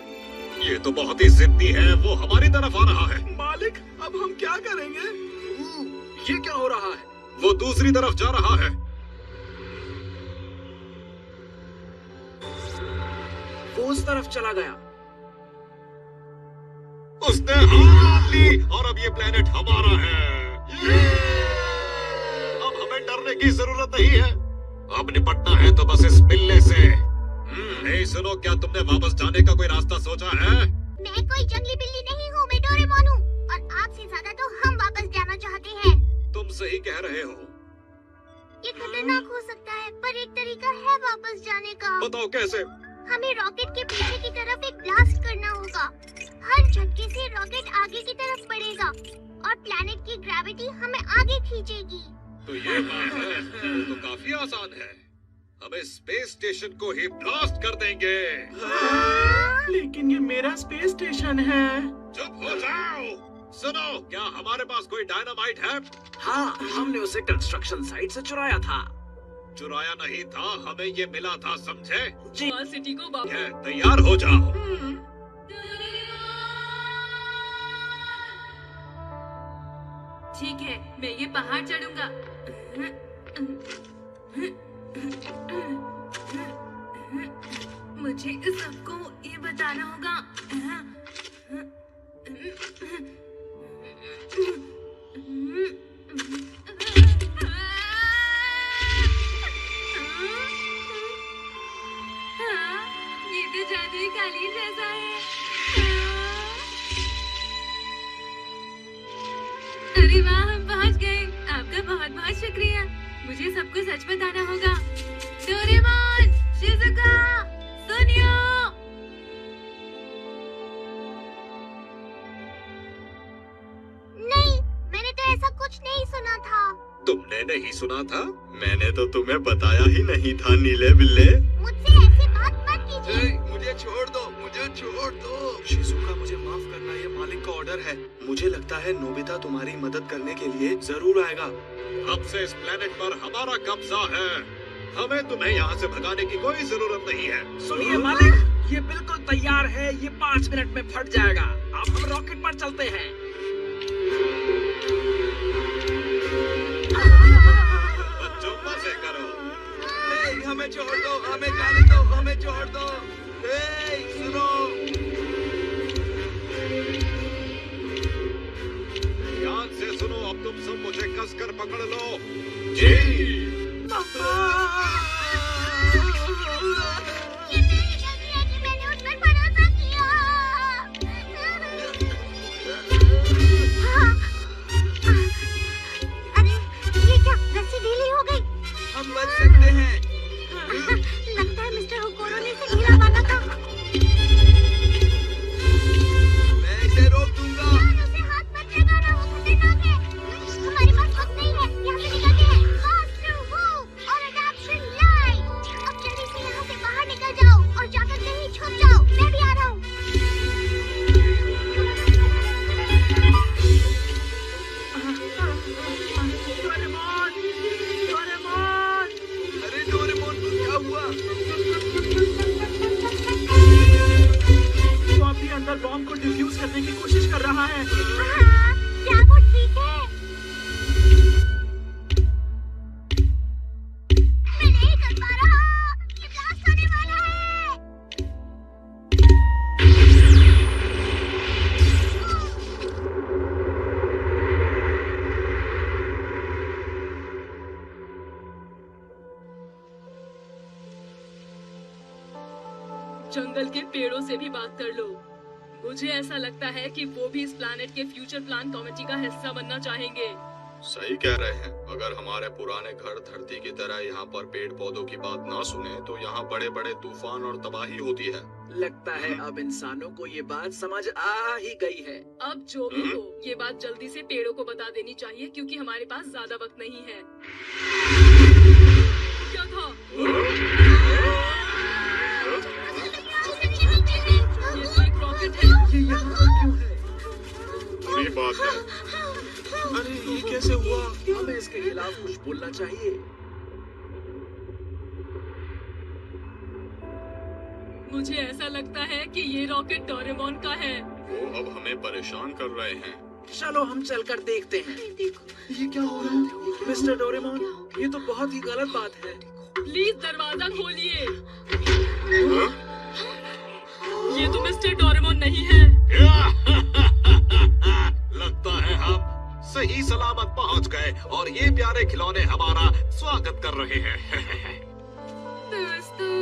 ये तो बहुत ही जिद्दी है, वो हमारी तरफ आ रहा है। मालिक, अब हम क्या करेंगे? ये क्या हो रहा है? वो दूसरी तरफ जा रहा है। वो उस तरफ चला गया। उसने हार ली और अब ये प्लेनेट हमारा है। अब हमें डरने की जरूरत नहीं है। अब निपटना है तो बस इस पिल्ले से। नहीं सुनो, क्या तुमने वापस जाने का कोई रास्ता सोचा है? मैं कोई जंगली बिल्ली नहीं हूँ, मैं डोरेमोन हूँ और आपसे ज्यादा तो हम वापस जाना चाहते हैं। तुम सही कह रहे हो। ये खतरनाक हो सकता है, पर एक तरीका है वापस जाने का। बताओ कैसे? हमें रॉकेट के पीछे की तरफ एक ब्लास्ट करना होगा। हर झटके से रॉकेट आगे की तरफ बढ़ेगा और प्लैनेट की ग्रेविटी हमें आगे खींचेगी। तो ये बात है, तो काफी आसान है। हमें स्पेस स्टेशन को ही ब्लास्ट कर देंगे। लेकिन ये मेरा स्पेस स्टेशन है। चुप हो जाओ। सुनो, क्या हमारे पास कोई डायनामाइट है? हाँ, हमने उसे कंस्ट्रक्शन साइट से चुराया था। चुराया नहीं था, हमें ये मिला था, समझे? जी। सिटी को वापस ये, तैयार हो जाओ। ठीक है, मैं ये पहाड़ चढ़ूंगा। मुझे सबको ये बताना होगा। ये तो जादुई कालीन जैसा है। अरे वाह, हम पहुंच गए। आपका बहुत बहुत शुक्रिया। मुझे सब कुछ सच बताना होगा। डोरेमोन, शिजुका, सुनियो। नहीं, मैंने तो ऐसा कुछ नहीं सुना था। तुमने नहीं सुना था? मैंने तो तुम्हें बताया ही नहीं था, नीले बिल्ले। मुझसे ऐसी बात मत कीजिए। मुझे छोड़ दो, मुझे छोड़ दो। शिजुका, मुझे माफ करना, ये मालिक का ऑर्डर है। मुझे लगता है नोबिता तुम्हारी मदद करने के लिए जरूर आएगा। अब से इस प्लेनेट पर हमारा कब्जा है। हमें तुम्हें यहाँ से भगाने की कोई जरूरत नहीं है। सुनिए मालिक, ये बिल्कुल तैयार है। ये 5 मिनट में फट जाएगा। अब हम रॉकेट पर चलते हैं। बच्चों मजे करो। हमें छोड़ दो, हमें जाने दो, हमें छोड़ दो। सुनो, ध्यान से सुनो। अब तुम सब मुझे कसकर पकड़ लो। जी। ये मेरी गलती है कि मैंने उस पर भरोसा किया। अरे ये क्या, रस्सी ढीली हो गई। हम बच सकते हैं। लगता है मिस्टर होकोरो ने इसे ढीला बांधा था। मैं इसे रोक दूंगा। उसे हाथ मत लगाना, वो खतरनाक है। हमारे पास वक्त नहीं है, यहाँ से निकलते हैं। मास्टर वो और अडॉप्शन लाइन। अब जल्दी से यहाँ से बाहर निकल जाओ और जाकर कहीं छुप जाओ। मैं भी आ रहा हूँ। अरे डोरेमोन को क्या हुआ? वो अभी अंदर बॉम्ब को डिफ्यूज करने की कोशिश कर रहा है। हाँ, क्या वो ठीक है? मैं नहीं कर पा रहा। ये ब्लास्ट होने वाला है। जंगल के पेड़ों से भी बात कर लो। मुझे ऐसा लगता है कि वो भी इस प्लैनेट के फ्यूचर प्लान कमेटी का हिस्सा बनना चाहेंगे। सही कह रहे हैं। अगर हमारे पुराने घर धरती की तरह यहाँ पर पेड़ पौधों की बात ना सुने तो यहाँ बड़े बड़े तूफान और तबाही होती है। लगता है अब इंसानों को ये बात समझ आ ही गई है। अब जो भी हो, ये बात जल्दी से पेड़ों को बता देनी चाहिए क्योंकि हमारे पास ज्यादा वक्त नहीं है। क्या था? ये तो एक रॉकेट है। ये यहाँ पर क्यों है? बुरी बात है। अरे ये कैसे हुआ? हमें इसके खिलाफ कुछ बोलना चाहिए। मुझे ऐसा लगता है कि ये रॉकेट डोरेमोन का है। वो अब हमें परेशान कर रहे हैं। चलो हम चलकर देखते हैं। ये क्या हो रहा है? मिस्टर डोरेमोन, ये तो बहुत ही गलत बात है। प्लीज दरवाजा खोलिए। ये तो मिस्टर डोरेमोन नहीं है। लगता है हम सही सलामत पहुंच गए और ये प्यारे खिलौने हमारा स्वागत कर रहे हैं। दोस्तों,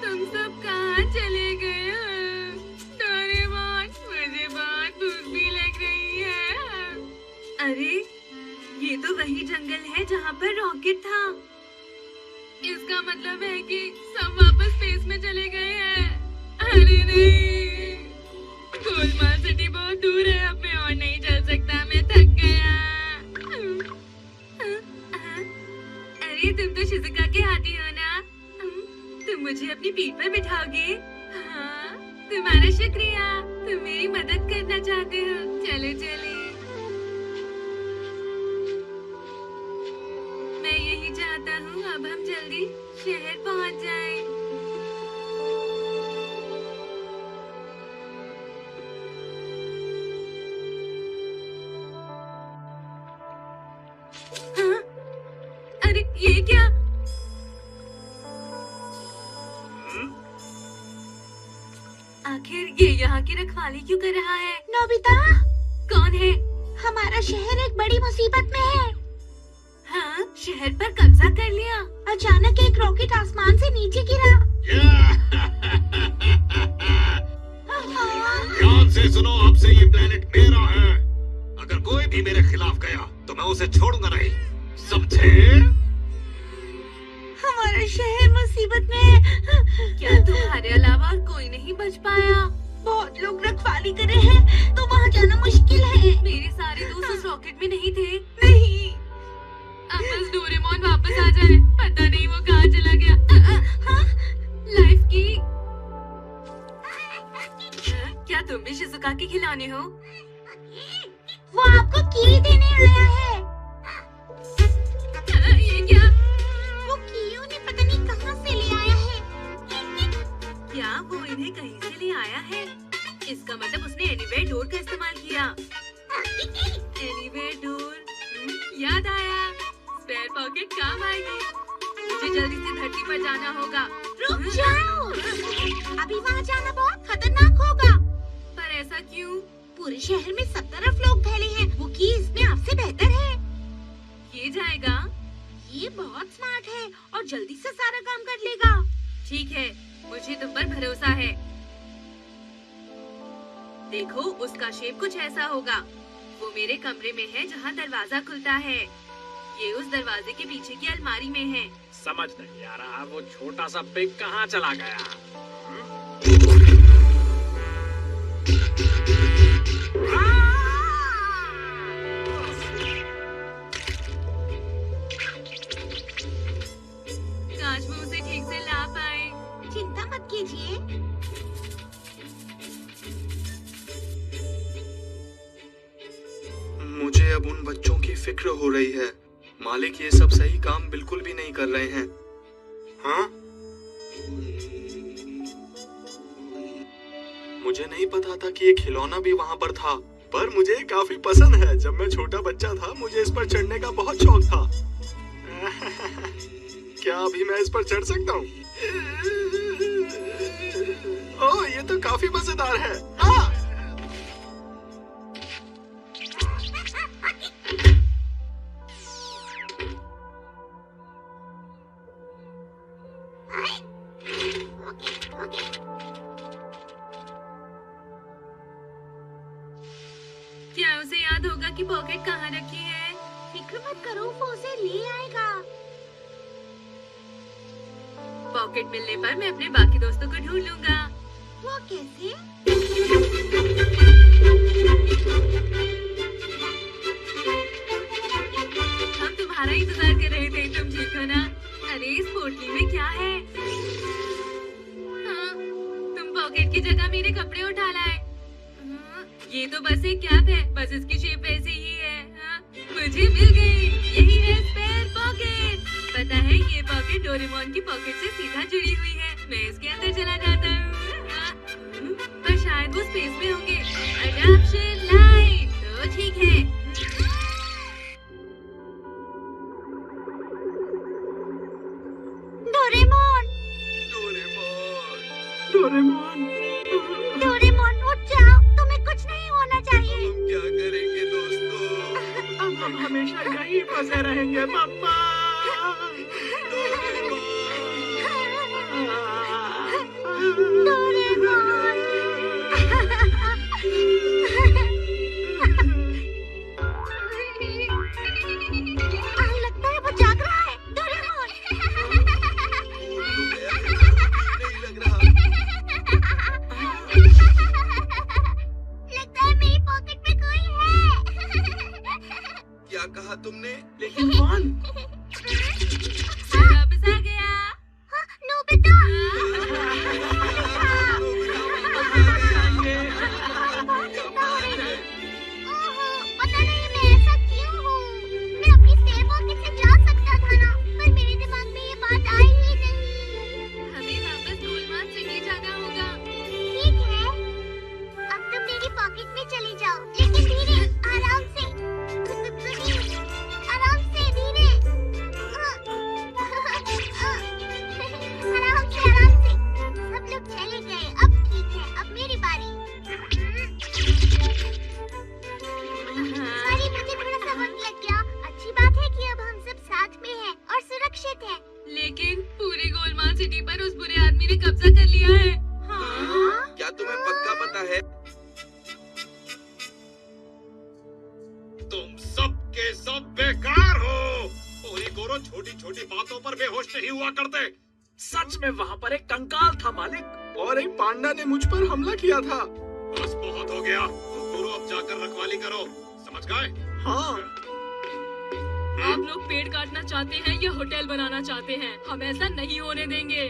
तुम सब कहाँ चले गए हो? डोरेमोन, मुझे बहुत भूख भी लग रही है। अरे, ये तो वही जंगल है जहाँ पर रॉकेट था। इसका मतलब है कि सब वापस स्पेस में चले गए हैं। अरे नहीं, गोलमाल सिटी बहुत दूर है। अब मैं और नहीं चल सकता, मैं थक गया। अरे तुम तो शिजुका के हाथी हो ना? तुम मुझे अपनी पीठ पर बिठाओगे? हाँ, तुम्हारा शुक्रिया। तुम मेरी मदद करना चाहते हो। चले चले। मैं यही चाहता हूँ, अब हम जल्दी शहर पहुँच जाएं। हाँ? अरे ये क्या? आखिर ये यहाँ की रखवाली क्यों कर रहा है? नोबिता, कौन है? हमारा शहर एक बड़ी मुसीबत में है। हाँ, शहर पर कब्जा कर लिया। अचानक एक रॉकेट आसमान से नीचे गिरा। ध्यान से सुनो, अब से ये प्लेनेट मेरा है। अगर कोई भी मेरे खिलाफ गया तो मैं उसे छोड़ूंगा नहीं, समझे? हमारा शहर मुसीबत में है। क्या तुम्हारे अलावा और कोई नहीं बच पाया? बहुत लोग रखवाली करे हैं, तो वहाँ जाना मुश्किल है। मेरे सारे दोस्त उस रॉकेट में नहीं थे। नहीं। अब बस डोरेमोन वापस आ जाए। पता नहीं वो कहाँ चला गया। लाइफ की तुम भी शिजुका के खिलौने हो? वो आपको कीवी देने आया है। ये क्या? वो कीवी ने पता नहीं कहाँ से ले आया है। क्या वो इन्हें कहीं से ले आया है? इसका मतलब उसने एनीवेयर डोर का इस्तेमाल किया। एनीवेयर डोर, याद आया, स्पेयर पॉकेट काम आएगी। मुझे जल्दी से धरती पर जाना होगा। रुक जाओ, अभी वहाँ जाना बहुत खतरनाक होगा। पर ऐसा क्यों? पूरे शहर में सब तरफ लोग फैले हैं। वो की इसमें आपसे बेहतर है। ये जाएगा? ये बहुत स्मार्ट है और जल्दी से सारा काम कर लेगा। ठीक है, मुझे तुम पर भरोसा है। देखो, उसका शेप कुछ ऐसा होगा। वो मेरे कमरे में है जहाँ दरवाजा खुलता है। ये उस दरवाजे के पीछे की अलमारी में है। समझ नहीं आ रहा वो छोटा सा पिग कहाँ चला गया। काश वो उसे ठीक से ला पाए। चिंता मत कीजिए। मुझे अब उन बच्चों की फिक्र हो रही है। मालिक ये सब सही काम बिल्कुल भी नहीं कर रहे हैं। हाँ? मुझे नहीं पता था कि ये खिलौना भी वहाँ पर था, पर मुझे काफी पसंद है। जब मैं छोटा बच्चा था मुझे इस पर चढ़ने का बहुत शौक था। क्या अभी मैं इस पर चढ़ सकता हूँ? ओह, ये तो काफी मजेदार है। हाँ। क्या उसे याद होगा कि पॉकेट कहाँ रखी है? फिक्र मत करो, वो उसे ले आएगा। पॉकेट मिलने पर मैं अपने बाकी दोस्तों को ढूंढ लूंगा। वो कैसे? हम तुम्हारा इंतजार कर रहे थे, तुम ठीक हो ना? अरे इस पोटली में क्या है? हाँ, तुम पॉकेट की जगह मेरे कपड़े उठा लाए। ये तो बस एक कैप है, बस इसकी शेप वैसी ही है। हाँ, मुझे मिल गई, यही है स्पेयर पॉकेट। पता है ये पॉकेट डोरेमोन की पॉकेट से सीधा जुड़ी हुई है। मैं इसके अंदर चला जाता हूँ। हाँ, पर शायद वो स्पेस में होंगे। अडॉप्शन लाइट, तो ठीक है। डोरेमोन, डोरेमोन, डोरेमोन उठ जाओ, तुम्हें कुछ नहीं होना चाहिए। क्या करेंगे दोस्तों? अब हम हमेशा यहीं फंसे रहेंगे मम्मा। लगता है वो जाग रहा है। डोरेमोन, नहीं लग रहा। लगता है मेरी पॉकेट में कोई है। क्या कहा तुमने? लेकिन कौन? वापस आ गया। नोबिता, पता नहीं मैं ऐसा क्यों हूँ। मैं अपनी स्पेयर पॉकेट से जा सकता था ना, पर मेरे दिमाग में ये बात आई ही नहीं। हमें वापस गोलमाल सिटी जाना होगा। ठीक है, अब तुम मेरी पॉकेट में चले जाओ, लेकिन धीरे, आराम से, आराम से, धीरे, आराम से, आराम से। सब लोग चले गए, अब ठीक है, अब मेरी बारी। सॉरी, मुझे थोड़ा सा वक्त लग गया। अच्छी बात है कि अब हम सब साथ में हैं और सुरक्षित हैं। लेकिन पूरी गोलमाल सिटी पर उस बुरे आदमी ने कब्जा कर लिया है। हाँ? क्या तुम्हें पक्का पता है? तुम सब के सब बेकार हो। ओनिगोरो छोटी छोटी बातों पर बेहोश नहीं हुआ करते। सच में वहाँ पर एक कंकाल था मालिक, और एक पांडा ने मुझ पर हमला किया था। बस बहुत हो गया। ओनिगोरो अब जाकर रखवाली करो, समझ गए? हाँ। आप लोग पेड़ काटना चाहते हैं या होटल बनाना चाहते हैं? हम ऐसा नहीं होने देंगे।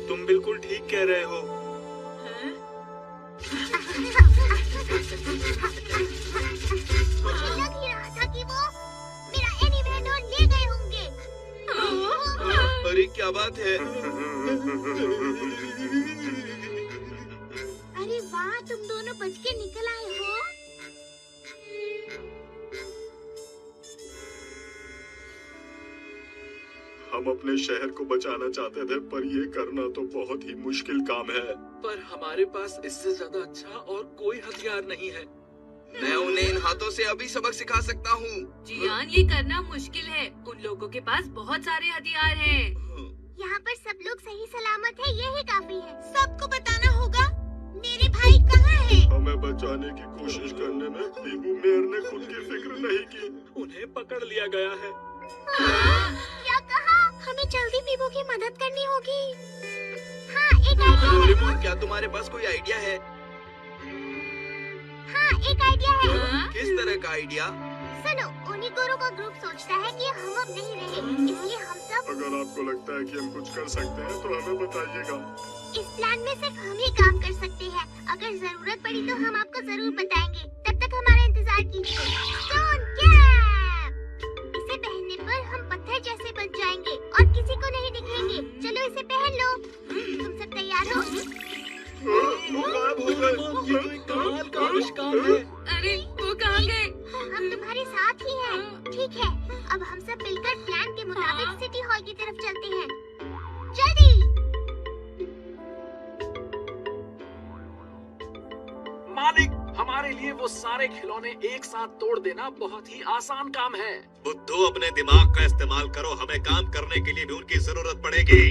तुम बिल्कुल ठीक कह रहे हो। हैं? मुझे लग ही रहा था कि वो मेरा एनीवेटर ले गए होंगे। अरे क्या बात है? अरे वाह, तुम दोनों बच के निकल आए हो। हम अपने शहर को बचाना चाहते थे, पर ये करना तो बहुत ही मुश्किल काम है। पर हमारे पास इससे ज्यादा अच्छा और कोई हथियार नहीं है। मैं उन्हें इन हाथों से अभी सबक सिखा सकता हूँ। जियान, ये करना मुश्किल है। उन लोगों के पास बहुत सारे हथियार हैं। यहाँ पर सब लोग सही सलामत है, यही काफी है। सबको बताना होगा मेरे भाई कहाँ है। हमें बचाने की कोशिश करने में बीबू मेयर ने खुद की फिक्र नहीं की। उन्हें पकड़ लिया गया है। क्या कहा? हमें जल्दी बीबू की मदद करनी होगी। हाँ, एक आइडिया है। डोरेमोन, क्या तुम्हारे पास कोई आइडिया है? हाँ, एक आइडिया है। किस तरह का आइडिया? सुनो, ओनिगोरो का ग्रुप सोचता है कि हम अब नहीं रहे, इसलिए हम सब। अगर आपको लगता है कि हम कुछ कर सकते हैं तो हमें बताइएगा। इस प्लान में सिर्फ हम ही काम कर सकते हैं। अगर जरूरत पड़ी तो हम आपको जरूर बताएंगे। तब तक हमारा इंतजार कीजिए। Stone cap! इसे पहनने पर हम पत्थर जैसे बन जाएंगे और किसी को नहीं दिखेंगे। चलो इसे पहन लो। तुम सब तैयार हो? कमाल का आविष्कार है। अरे वो कहाँ गए? हम तुम्हारे साथ ही हैं। ठीक है, अब हम सब मिलकर प्लान के मुताबिक सिटी हॉल की तरफ चलते हैं। जल्दी! मालिक, हमारे लिए वो सारे खिलौने एक साथ तोड़ देना बहुत ही आसान काम है। बुद्धू, अपने दिमाग का इस्तेमाल करो। हमें काम करने के लिए भी उनकी जरूरत पड़ेगी।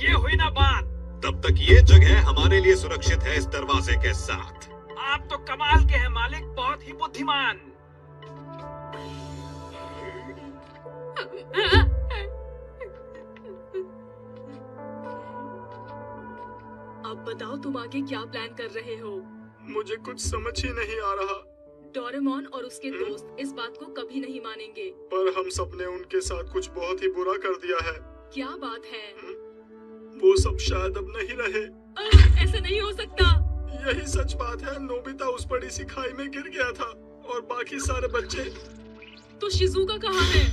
ये हुई ना बात। तब तक ये जगह हमारे लिए सुरक्षित है, इस दरवाजे के साथ। आप तो कमाल के हैं मालिक, बहुत ही बुद्धिमान। अब बताओ, तुम आगे क्या प्लान कर रहे हो? मुझे कुछ समझ ही नहीं आ रहा। डोरेमोन और उसके दोस्त इस बात को कभी नहीं मानेंगे। पर हम सब ने उनके साथ कुछ बहुत ही बुरा कर दिया है। क्या बात है? वो सब शायद अब नहीं रहे। ऐसा नहीं हो सकता। यही सच बात है। नोबिता उस बड़ी सी खाई में गिर गया था और बाकी सारे बच्चे। तो शिजुका कहाँ है?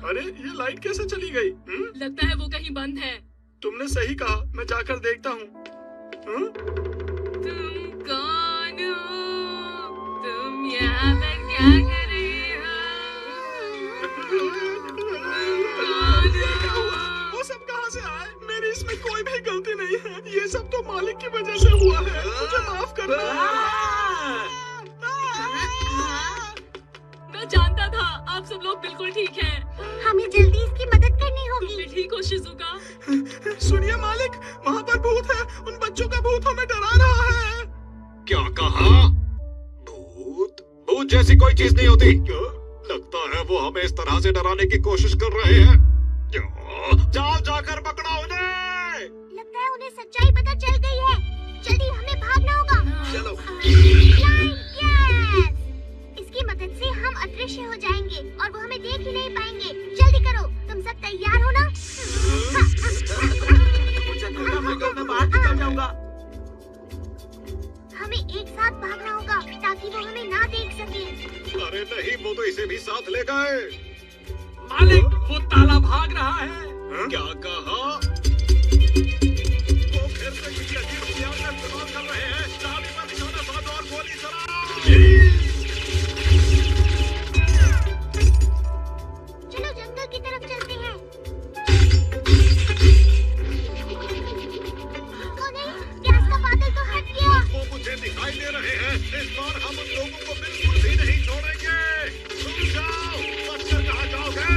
अरे, ये लाइट कैसे चली गई? लगता है वो कहीं बंद है। तुमने सही कहा, मैं जाकर देखता हूँ। तुम कौन हो? तुम यहाँ पर क्या कर रही हो? वो सब कहाँ से आए? मेरी इसमें कोई भी गलती नहीं है। ये सब तो मालिक की वजह से हुआ है। मुझे माफ करना। मैं जानता था आप सब लोग बिल्कुल ठीक हैं। हमें जल्दी इसकी मदद करनी होगी। तुम भी ठीक हो शिजुका? सुनिए मालिक, वहाँ पर भूत है। उन बच्चों का भूत हमें डरा रहा है। क्या कहा? भूत? भूत जैसी कोई चीज नहीं होती। लगता है वो हमें इस तरह से डराने की कोशिश कर रहे हैं। जाओ, जाकर पकड़ो उन्हें। लगता है उन्हें सच्चाई पता चल गई है। जल्दी हमें भागना होगा। चलो। इसकी मदद से हम अदृश्य हो जाएंगे और वो हमें देख ही नहीं पाएंगे। जल्दी करो, तुम सब तैयार हो ना? मैं बाहर निकल जाऊंगा। हमें एक साथ भागना होगा ताकि वो हमें ना देख सके। अरे नहीं, वो तो इसे भी साथ ले गए। मालिक, वो ताला भाग रहा है। क्या कहा? वो फिर से किसी अजीब हथियार का इस्तेमाल कर रहे हैं। चाबी पर निशाना साधो और गोली चलाओ। चलो जंगल की तरफ चलते हैं। ओ नहीं, गैस का बादल तो हट गया। वो मुझे दिखाई दे रहे हैं। इस बार हम उन लोगों को बिल्कुल भी नहीं छोड़ेंगे। रुक जाओ, बचकर कहाँ जाओगे?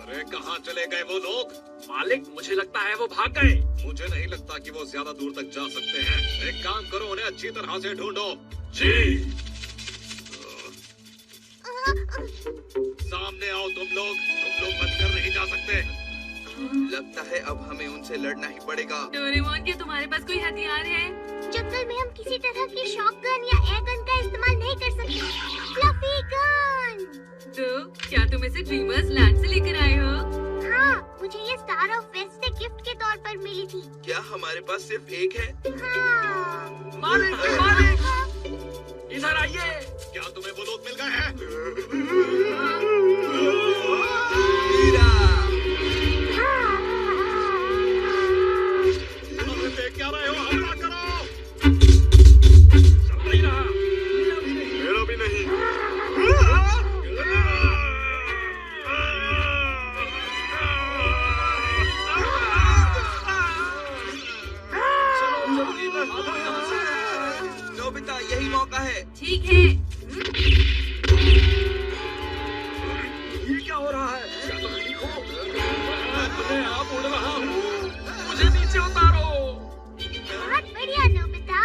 अरे कहाँ चले गए वो लोग? मालिक, मुझे लगता है वो भाग गए। मुझे नहीं लगता कि वो ज्यादा दूर तक जा सकते हैं। एक काम करो, उन्हें अच्छी तरह से ढूंढो। जी। सामने आओ तुम लोग बचकर नहीं जा सकते। लगता है अब हमें उनसे लड़ना ही पड़ेगा। डोरेमोन, क्या तुम्हारे पास कोई हथियार है? जंगल में हम किसी तरह की शॉटगन या एयर गन का इस्तेमाल नहीं कर सकते। Fluffy gun. तो क्या तुम इसे ड्रीमर्स लैंड से लेकर आए हो? हाँ, मुझे ये स्टार ऑफ वेस्ट से गिफ्ट हमारे पास सिर्फ एक है। मालिक, मालिक, इधर आइए। क्या तुम्हें वो लोग मिल गए हैं? देख क्या रहे हो? हमला करो। चल नहीं रहा। मेरा भी नहीं। नोबिता, यही मौका है। ठीक है। ये क्या हो रहा है? क्या तुम ठीक हो? मैं अपने आप उड़ रहा हूँ। मुझे नीचे उतारो। बहुत बढ़िया नोबिता।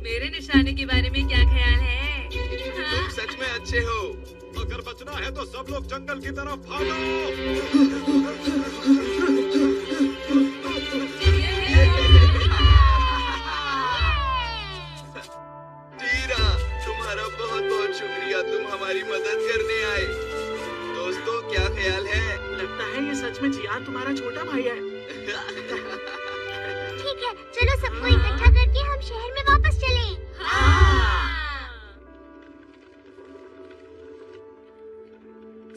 मेरे निशाने के बारे में क्या ख्याल है? हाँ? तुम सच में अच्छे हो। अगर बचना है तो सब लोग जंगल की तरफ भागो। टीरा, तुम्हारा बहुत बहुत शुक्रिया, तुम हमारी मदद करने आए। दोस्तों, क्या ख्याल है? लगता है ये सच में जियान तुम्हारा छोटा भाई है। ठीक है, चलो सबको इकट्ठा करके हम शहर में वापस चलें।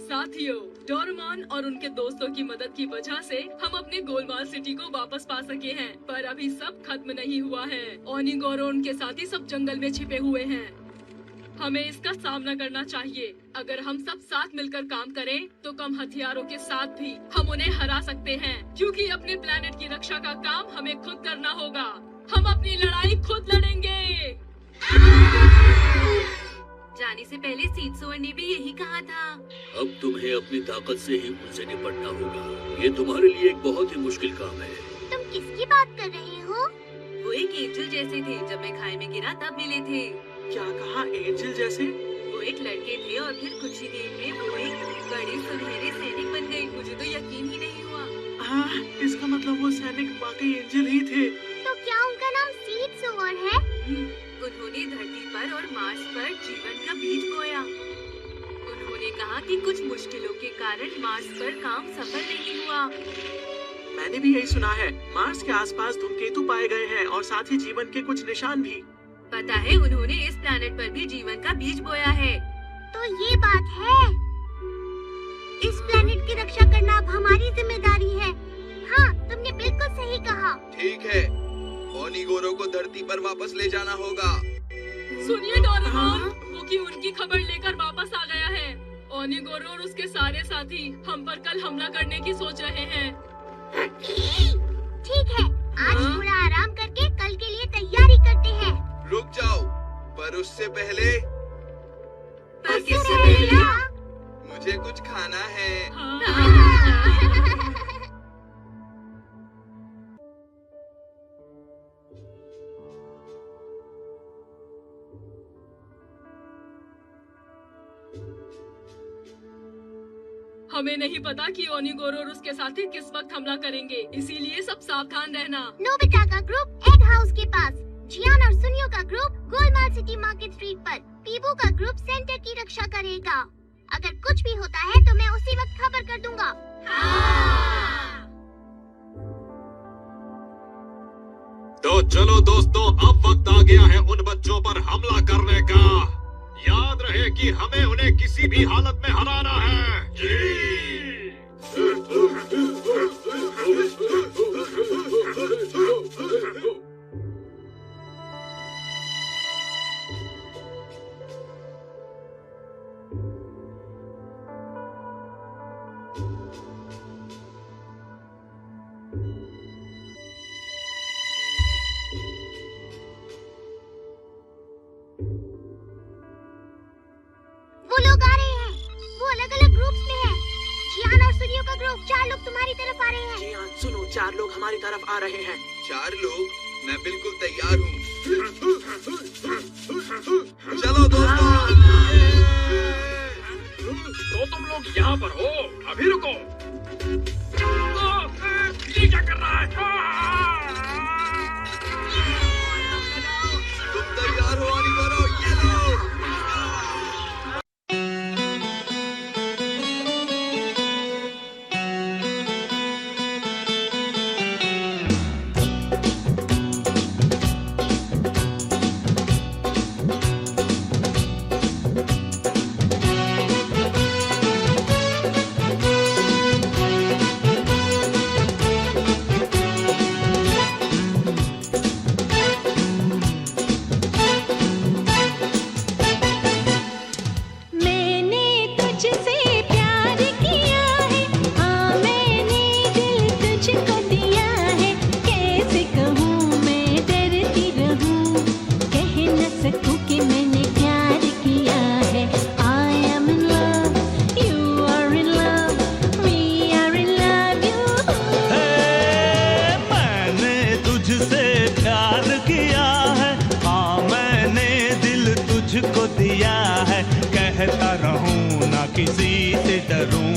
साथियों, डोरेमोन और उनके दोस्तों की मदद की वजह से हम अपने गोलमाल सिटी को वापस पा सके हैं। पर अभी सब खत्म नहीं हुआ है। ओनिगोरो उनके साथी सब जंगल में छिपे हुए हैं। हमें इसका सामना करना चाहिए। अगर हम सब साथ मिलकर काम करें तो कम हथियारों के साथ भी हम उन्हें हरा सकते हैं, क्योंकि अपने प्लेनेट की रक्षा का काम हमें खुद करना होगा। हम अपनी लड़ाई खुद लड़ेंगे। जाने से पहले सीत्सोर ने भी यही कहा था। अब तुम्हें अपनी ताकत से ही उनसे निपटना होगा। ये तुम्हारे लिए एक बहुत ही मुश्किल काम है। तुम किसकी बात कर रहे हो? वो एक एंजल जैसे थे। जब मैं खाई में गिरा तब मिले थे। क्या कहा? एंजल जैसे? वो एक लड़के थे और फिर कुछ ही देर में वो एक बड़े सुनहरे सैनिक बन गए। मुझे तो यकीन ही नहीं हुआ। हाँ, इसका मतलब वो सैनिक वाकई एंजल ही थे। तो क्या उनका नाम सीत्सोर है? उन्होंने धरती पर और मार्स पर जीवन का बीज बोया। उन्होंने कहा कि कुछ मुश्किलों के कारण मार्स पर काम सफल नहीं हुआ। मैंने भी यही सुना है। मार्स के आसपास धूमकेतु पाए गए हैं और साथ ही जीवन के कुछ निशान भी। पता है, उन्होंने इस प्लैनेट पर भी जीवन का बीज बोया है। तो ये बात है। इस प्लेनेट की रक्षा करना अब हमारी जिम्मेदारी है। हाँ, तुमने बिल्कुल सही कहा। ठीक है, ओनिगोरो को धरती पर वापस ले जाना होगा। सुनिए डोरेमोन, वो कि उनकी खबर लेकर वापस आ गया है। ओनिगोरो और उसके सारे साथी हम पर कल हमला करने की सोच रहे हैं। ठीक है, आज थोड़ा आराम करके कल के लिए तैयारी करते हैं। रुक जाओ, पर उससे पहले मुझे कुछ खाना है। हमें नहीं पता कि ओनिगोरो और उसके साथी किस वक्त हमला करेंगे, इसीलिए सब सावधान रहना। नोबिता का ग्रुप एग हाउस के पास, जियान और सुनियो का group Golmaal city market street पर, पीबू का ग्रुप सेंटर की रक्षा करेगा। अगर कुछ भी होता है तो मैं उसी वक्त खबर कर दूंगा। तो चलो दोस्तों, अब वक्त आ गया है उन बच्चों पर हमला करने का। याद रहे कि हमें उन्हें किसी भी हालत में हराना है। जी। वो लोग आ रहे हैं। वो अलग-अलग ग्रुप्स में हैं। जियान और सुनियो का ग्रुप 4 लोग तुम्हारी तरफ आ रहे हैं। जियान, सुनो, 4 लोग हमारी तरफ आ रहे हैं। 4 लोग? मैं बिल्कुल तैयार हूँ। चलो दोस्तों। तो तुम लोग यहाँ पर हो? अभी रुको। ये क्या कर रहा है? तुम तैयार हो ओनिगोरो? ये लो। डरूं,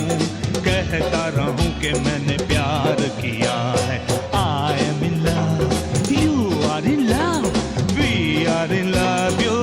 कहता रहूं कि मैंने प्यार किया है। I am in love, you are in love, we are in love, you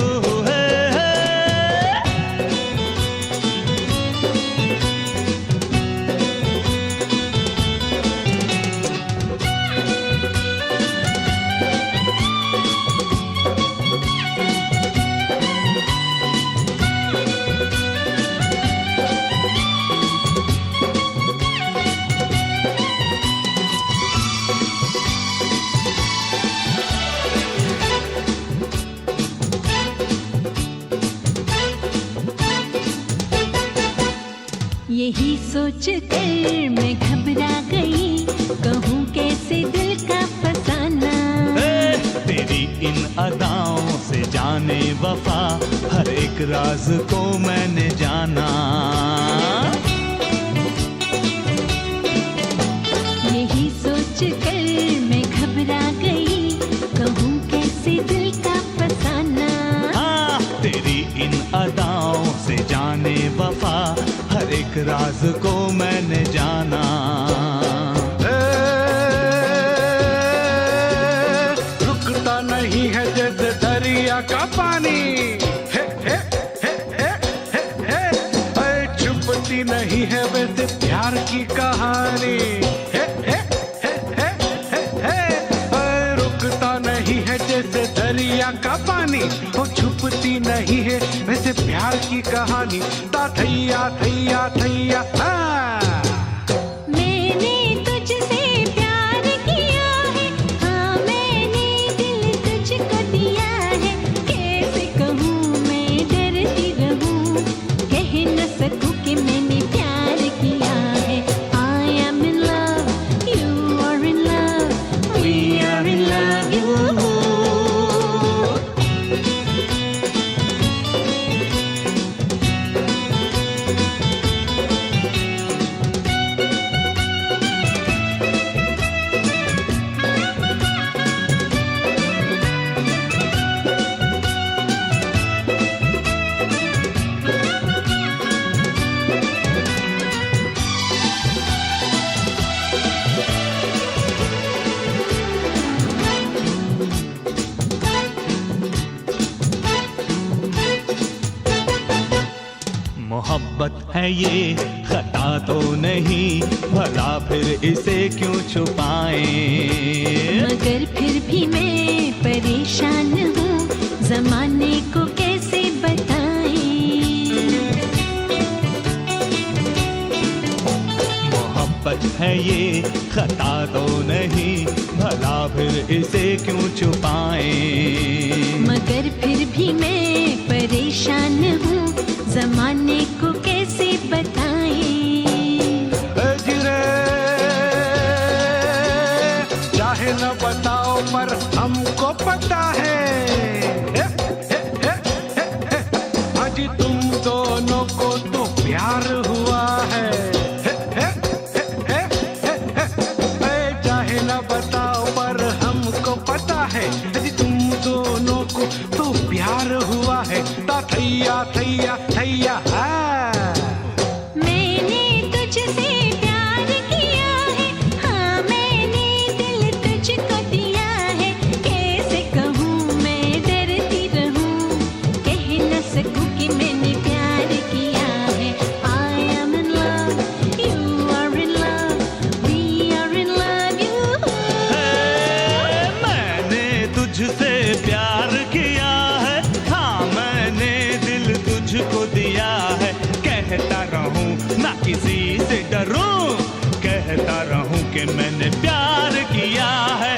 यही सोच कर मैं घबरा गई, कहूँ कैसे दिल का फसाना। तेरी इन अदाओं से जाने वफा, हर एक राज को मैंने जाना। यही सोच कर मैं घबरा गई, कहूँ कैसे दिल का फसाना। हाँ, तेरी इन अदाओं से जाने वफा, हर एक राज को मैंने जाना। रुकता नहीं है जैसे दरिया का पानी, हे हे हे हे हे हे, छुपती नहीं है वैसे प्यार की कहानी, हे हे हे हे हे हे, रुकता नहीं है जैसे दरिया का पानी, वो छुपती नहीं है वैसे प्यार की कहानी। ता थैया थैया थैया, मैंने तुझसे प्यार किया है, हाँ मैंने दिल तुझको दिया है। कैसे कहूँ मैं डरती रहूँ, कह न सकूँ कि मैंने प्यार किया है। I am in love, you are in love, we are in love, you। मोहब्बत है ये खता तो नहीं, भला फिर इसे क्यों छुपाएं। मगर फिर भी मैं परेशान हूँ, जमाने को कैसे बताएं। मोहब्बत है ये खता तो नहीं, भला फिर इसे क्यों छुपाएं। मगर फिर भी मैं परेशान हूँ, जमाने को कैसे बताएं। चाहे न बताओ पर हमको पता है, आज तुम दोनों को तो प्यार हुआ है। चाहे न बताओ पर हमको पता है, आज तुम दोनों को तो प्यार हुआ है। ता थैया थैया थैया, मैंने तुझसे प्यार किया है, हाँ मैंने दिल तुझको दिया है। कैसे कहूँ मैं डरती रहूँ, कह न सकूँ कि मैंने प्यार किया है। I am in love, you are in love, we are in love, you। मैंने तुझसे प्यार किया है, हाँ मैंने दिल तुझको दिया है। कहता रहूं ना किसी से डरूं, कहता रहूं कि मैंने प्यार किया है।